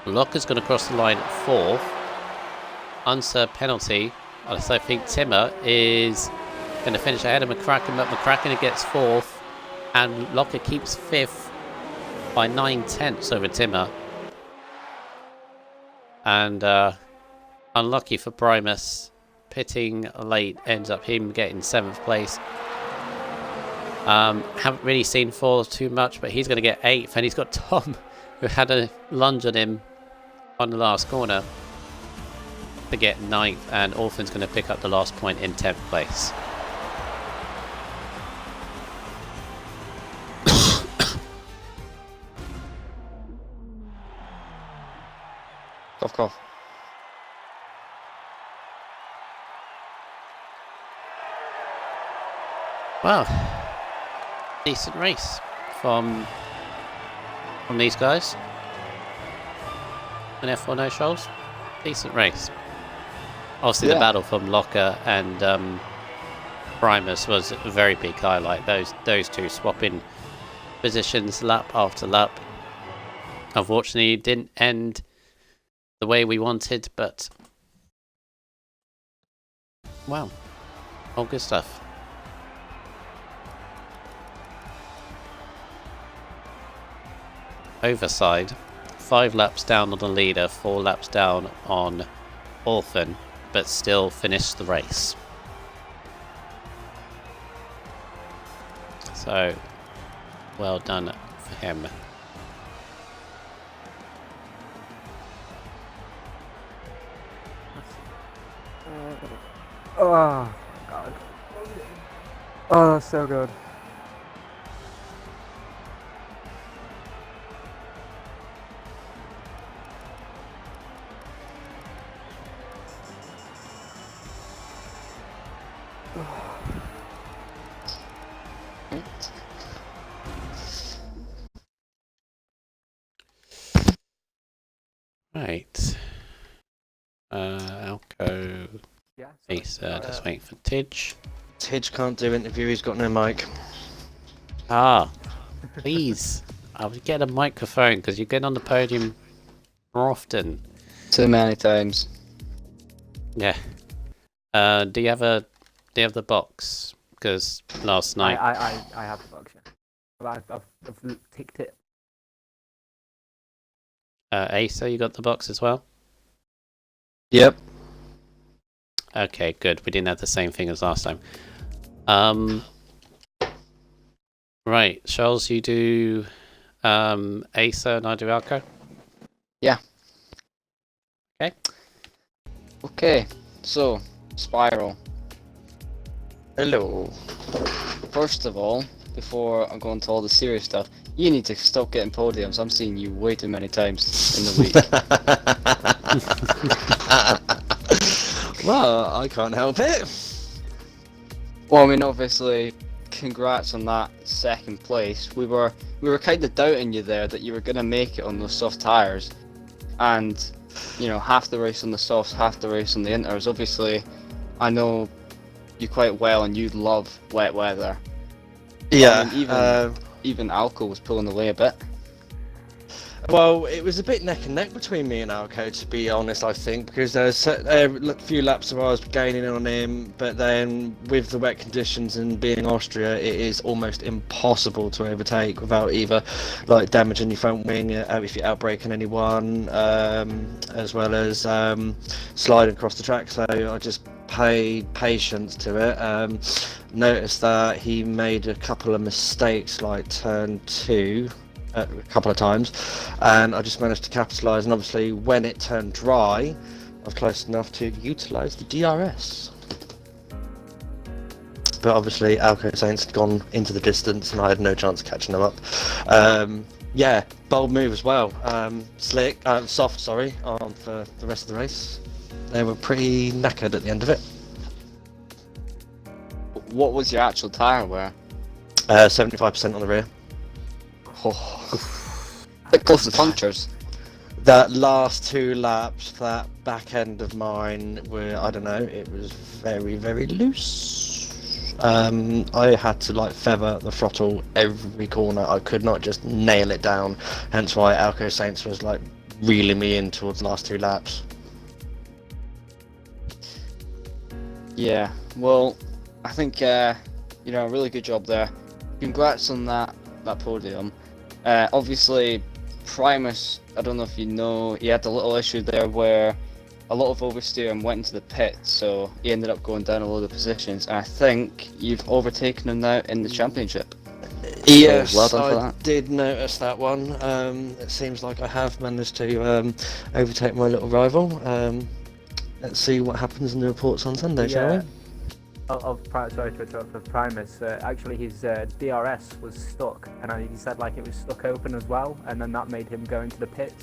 Locker's going to cross the line at 4th. Unserved penalty. So I think Timmer is going to finish ahead of McCracken, but McCracken gets 4th, and Locker keeps 5th by 9/10 over Timmer. And unlucky for Primus, pitting late ends up him getting 7th place. Haven't really seen 4th too much, but he's going to get 8th, and he's got Tom, who had a lunge on him on the last corner, to get 9th, and Orphan's going to pick up the last point in 10th place. Cough. Wow, decent race from these guys. An F1 no shoals, decent race. Obviously, the battle from Locker and Primus was a very big highlight. Those two swapping positions lap after lap. Unfortunately, it didn't end the way we wanted, but wow, all good stuff. Overside, 5 laps down on the leader, 4 laps down on Orphan, but still finished the race. So, well done for him. Oh, God. Oh, that's so good. Right. Alco. Yeah. Acer, just waiting for Tidge. Tidge can't do interview, he's got no mic. Ah, please. I would get a microphone because you get on the podium more often. Too many times. Yeah. Do you have the box? Because last night. I have the box. Yeah. I've ticked it. Acer, you got the box as well? Yep. Okay, good. We didn't have the same thing as last time. Right, Charles, you do Acer and I do Alco? Yeah. Okay. Okay, so, Spiral. Hello. First of all, before I go into all the serious stuff, you need to stop getting podiums. I'm seeing you way too many times in the week. Well, I can't help it. Well, I mean, obviously, congrats on that second place. We were kind of doubting you there that you were going to make it on those soft tyres. And, you know, half the race on the softs, half the race on the inters. Obviously, I know you quite well and you love wet weather. Yeah. I mean, even Alco was pulling away a bit. Well, it was a bit neck and neck between me and Alco, to be honest, I think, because there's a few laps where I was gaining on him, but then with the wet conditions and being Austria, it is almost impossible to overtake without either like damaging your front wing if you're outbraking anyone, as well as sliding across the track. So I just paid patience to it. Noticed that he made a couple of mistakes, like turn 2. A couple of times, and I just managed to capitalise, and obviously when it turned dry I was close enough to utilise the DRS, but obviously Alco Saints had gone into the distance and I had no chance of catching them up. Yeah, bold move as well. Soft for the rest of the race. They were pretty knackered at the end of it. What was your actual tyre wear? 75% on the rear. Bit close to punctures. That last 2 laps, that back end of mine, I don't know, it was very, very loose. I had to like feather the throttle every corner. I could not just nail it down. Hence why Alco Saints was like reeling me in towards the last 2 laps. Yeah, well, I think a really good job there. Congrats on that podium. Obviously, Primus, I don't know if you know, he had a little issue there where a lot of oversteering went into the pit, so he ended up going down a load of positions. And I think you've overtaken him now in the championship. Yes, so well done for I that. did notice that one. It seems like I have managed to overtake my little rival. Let's see what happens in the reports on Sunday, shall we? Sorry to interrupt for Primus. Actually, his DRS was stuck, and he said like it was stuck open as well, and then that made him go into the pit.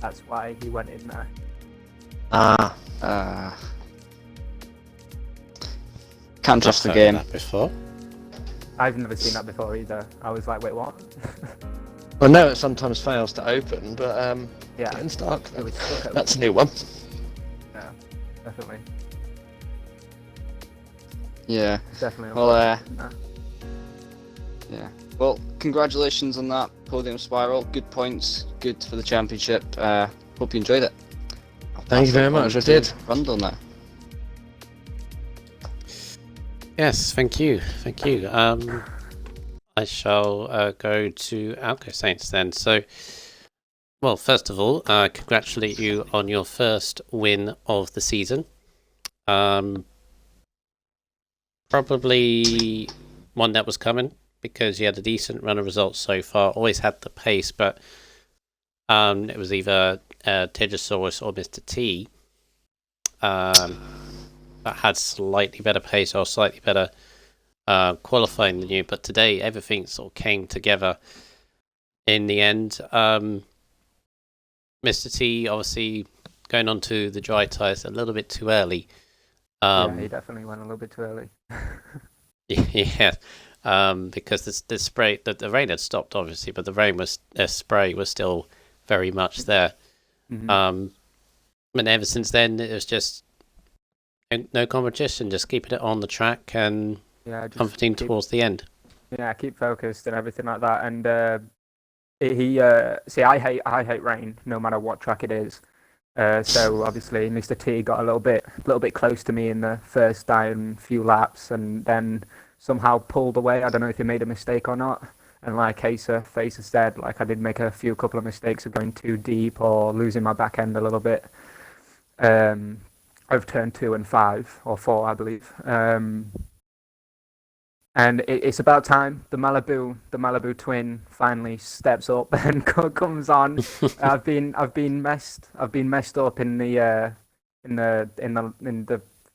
That's why he went in there. Can't trust the I've heard game. that before. I've never seen that before either. I was like, wait, what? I know it sometimes fails to open, but Yeah, getting stuck. it was stuck open. That's a new one. Yeah, definitely. Yeah. Definitely. Well, yeah. Well, congratulations on that podium, Spiral. Good points. Good for the championship. Hope you enjoyed it. Thank you very much. I did. Rundle now. Yes, thank you. I shall go to Alco Saints then. So, well, first of all, congratulate you on your first win of the season. Probably one that was coming because he had a decent run of results so far. Always had the pace, but it was either Tegosaurus or Mr. T that had slightly better pace or slightly better qualifying than you. But today, everything sort of came together in the end. Mr. T obviously going on to the dry tyres a little bit too early. Yeah, he definitely went a little bit too early. Yeah, because the spray, the rain had stopped obviously, but the spray was still very much there. Mhm. And ever since then, it was just no competition, just keeping it on the track and Yeah, just comforting keep, towards the end. yeah, keep focused and everything like that. And see, I hate rain, no matter what track it is. So obviously, Mr. T got a little bit close to me in the first few laps, and then somehow pulled away. I don't know if he made a mistake or not. And like Facer said, like I did make a couple of mistakes of going too deep or losing my back end a little bit. Of turn 2 and 5 or 4, I believe. And it's about time the Malibu twin finally steps up and comes on. I've been messed up in the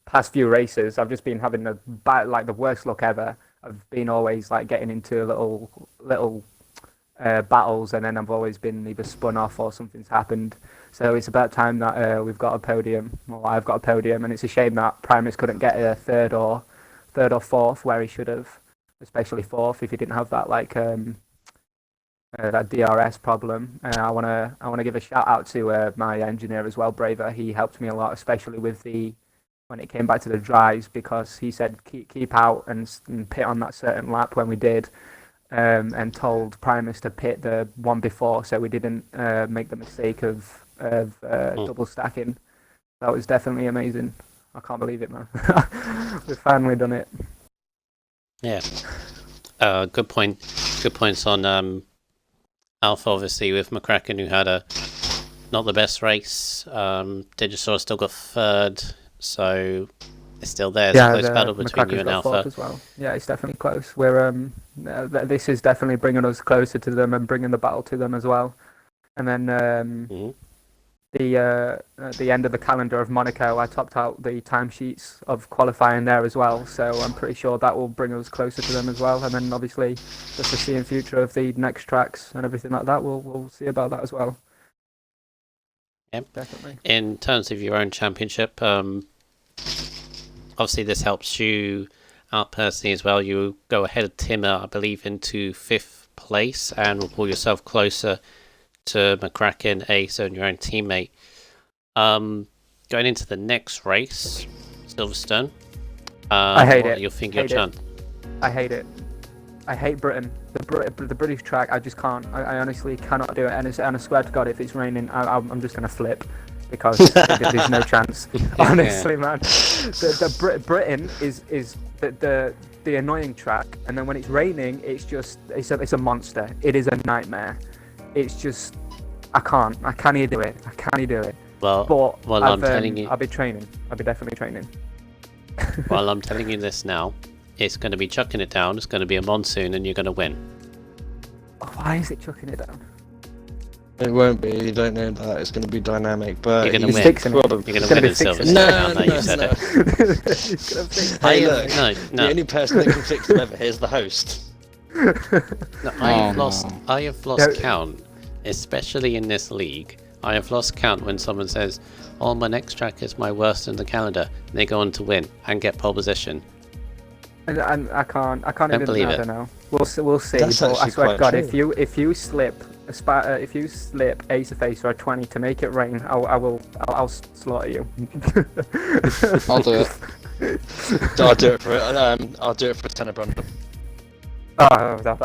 past few races. I've just been having the worst luck ever. I've been always like getting into little battles, and then I've always been either spun off or something's happened. So it's about time that we've got a podium. Well, I've got a podium, and it's a shame that Primus couldn't get a third or fourth where he should have, especially fourth if he didn't have that that DRS problem. I wanna give a shout out to my engineer as well, Braver. He helped me a lot, especially with when it came back to the dries, because he said keep out and pit on that certain lap when we did. And told Primus to pit the one before, so we didn't make the mistake of double stacking. That was definitely amazing. I can't believe it, man. We've finally done it. Yeah. Good point. Good points on Alpha, obviously, with McCracken, who had not the best race. Digisaur still got third, so it's still there. It's a close battle between you and Alpha. As well. Yeah, it's definitely close. This is definitely bringing us closer to them and bringing the battle to them as well. And then at the end of the calendar of Monaco, I topped out the timesheets of qualifying there as well. So I'm pretty sure that will bring us closer to them as well. And then obviously the foreseeing future of the next tracks and everything like that, we'll see about that as well. Yep, definitely. In terms of your own championship, obviously this helps you out personally as well. You go ahead of Timmer, I believe, into 5th place, and will pull yourself closer to McCracken, Ace, and your own teammate. Going into the next race, Silverstone. I hate what it. Do you think your chance? I hate it. I hate Britain. The British track. I just can't. I honestly cannot do it. And I swear to God, if it's raining, I'm just gonna flip. Because there's no chance. Honestly, man. The Britain is the annoying track, and then when it's raining, it's a monster. It is a nightmare. It's just I can't do it. I can't do it. Well, I'm telling you, I'll be training. I'll be definitely training. Well, I'm telling you this now. It's going to be chucking it down. It's going to be a monsoon, and you're going to win. Why is it chucking it down? It won't be. You don't know that. It's going to be dynamic, but you're going to win. You're going to win in Silverstone. No, you said it. Hey, look. No. The only person that can fix them ever here is the host. No, I have lost count, especially in this league. I have lost count when someone says, "Oh, my next track is my worst in the calendar," and they go on to win and get pole position. And I can't even believe I it. don't know. We'll see. That's But I swear to God, true. if you slip Ace of Ace or a 20 to make it rain, I'll slaughter you. I'll do it. I'll do it for I'll do it for a tenner Brandon. Oh, that.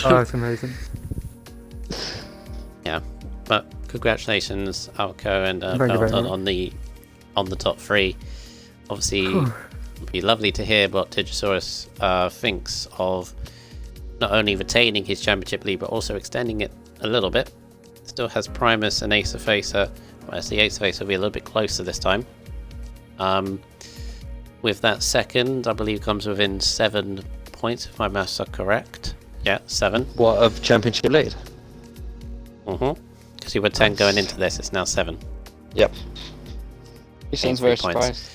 Oh, it's amazing. Yeah, but congratulations, Alco and Thank you very Belton much. on the top 3. Obviously, it'd be lovely to hear what Digisaurus thinks of not only retaining his championship lead, but also extending it a little bit. Still has Primus and Ace of Acer. Well, the Ace of Acer will be a little bit closer this time. with that second, I believe, comes within 7 points, if my maths are correct. Yeah, 7. What, of championship lead? Because you were 10 going into this, it's now 7. Yep. He sounds 3 very points. surprised.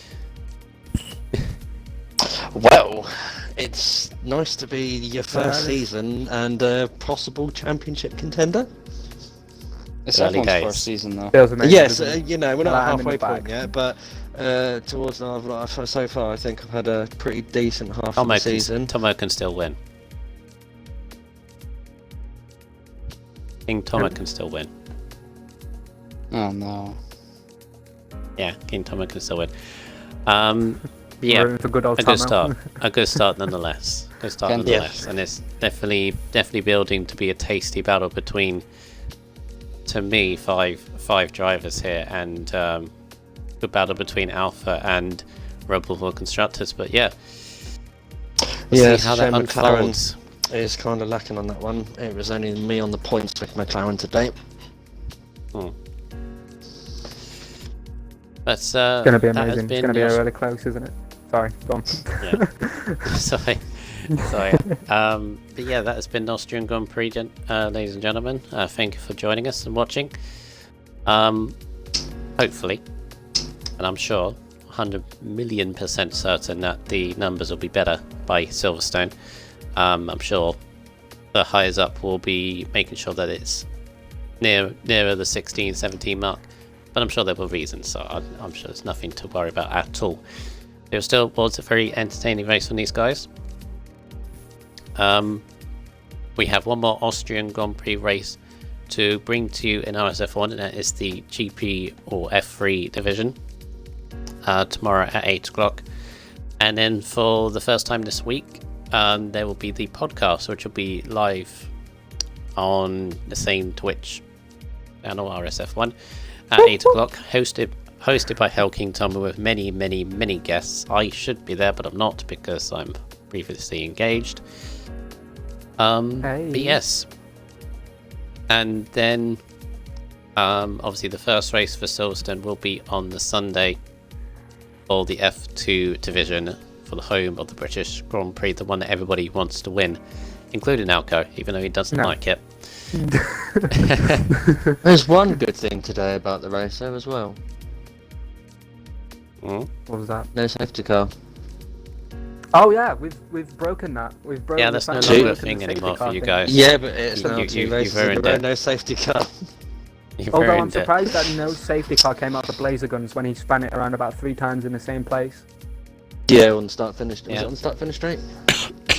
Well, it's nice to be your first Early. season and a possible championship contender. It's Early everyone's days. first season though. Feels amazing. Yes, doesn't it? you know, we're not Like, I'm in halfway the point bag. yet, but towards our life so far, I think I've had a pretty decent half of Tomo the season. can still win. King Tomo can still win. Oh no. Yeah, King Tomo can still win. Yeah, It's a good old a good Tomo. start. A good start nonetheless. Good start Can- nonetheless. And it's definitely building to be a tasty battle between, to me, five drivers here, and good battle between Alpha and Rebel Bull constructors. But yeah, we'll Yeah, see how that McLaren unfolds. is kind of lacking on that one. It was only me on the points with McLaren today. But It's gonna be that has amazing. It's been gonna be your- really close, isn't it? Sorry, go on. Yeah. Sorry. But yeah, that has been the Austrian Grand Prix, ladies and gentlemen. Thank you for joining us and watching. Hopefully, and I'm sure, 100,000,000% certain that the numbers will be better by Silverstone. I'm sure the highs up will be making sure that it's nearer the 16, 17 mark. But I'm sure there were reasons, so I'm sure there's nothing to worry about at all. It still was a very entertaining race from these guys. We have one more Austrian Grand Prix race to bring to you in RSF1, and that is the GP or F3 division tomorrow at 8 o'clock. And then for the first time this week, there will be the podcast, which will be live on the same Twitch channel, RSF1, at 8 o'clock, hosted by Hell King Tommy with many guests. I should be there, but I'm not because I'm previously engaged. But yes. And then, obviously the first race for Silverstone will be on the Sunday for the F2 division for the home of the British Grand Prix, the one that everybody wants to win, including Alco, even though he doesn't like it. There's one good thing today about the race though as well. Mm. What was that? No safety car. Oh yeah, we've broken that. We've broken. Yeah, the that's no fact that longer we're a broken thing the safety anymore for car you thing. guys. Yeah, but it's You- now you- 2 you've races in a ruined row, it. no safety car. You've Although I'm ruined it. surprised that no safety car came out the blazer guns when he span it around about 3 times in the same place. Yeah, on start finish. Was Yeah. it on start finish straight?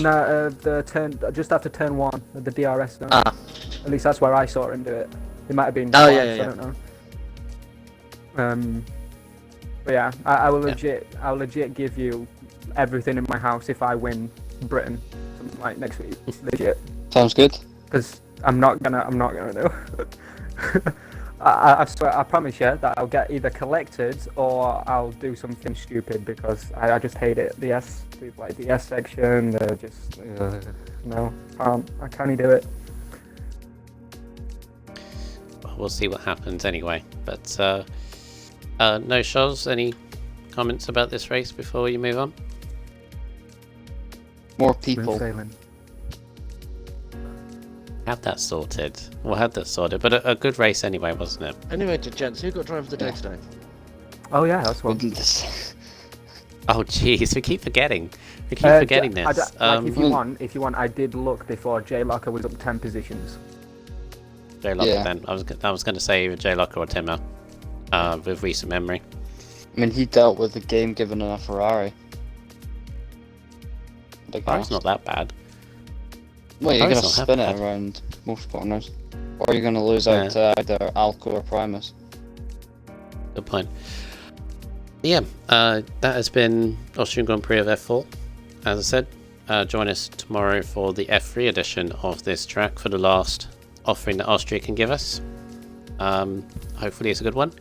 No, the turn just after turn 1, the DRS zone. Ah. At least that's where I saw him do it. It might have been Oh, twice, yeah, yeah, I don't know. But yeah, I will legit give you everything in my house if I win Britain, something like next week. Legit, Sounds good. because I'm not gonna do. I swear, I promise you that I'll get either collected or I'll do something stupid because I just hate it. The S section, just no, I can't do it. We'll see what happens anyway. But no, Shoz, any comments about this race before you move on? More Smooth people. sailing. Had that sorted. We'll have that sorted. But a good race anyway, wasn't it? Anyway, gents, who got driver of the day today? Oh yeah, that's one. Oh jeez, we keep forgetting. We keep forgetting this. If you want, I did look before J Locker was up 10 positions. J Locker Yeah. then. I was going to say either J Locker or Timmer. With recent memory. I mean, he dealt with the game given in a Ferrari. Big Oh, it's ass. not that bad. Well, you're Oh, gonna it's not spin that it bad. around most corners, or you're gonna lose out to either Alco or Primus. Good point. Yeah, that has been Austrian Grand Prix of F4. As I said, join us tomorrow for the F3 edition of this track for the last offering that Austria can give us. Hopefully it's a good one.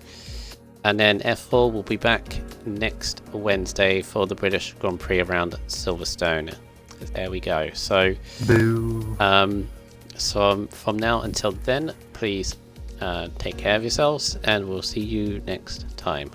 And then F4 will be back next Wednesday for the British Grand Prix around Silverstone. There we go. So, Boo. so from now until then, please take care of yourselves, and we'll see you next time.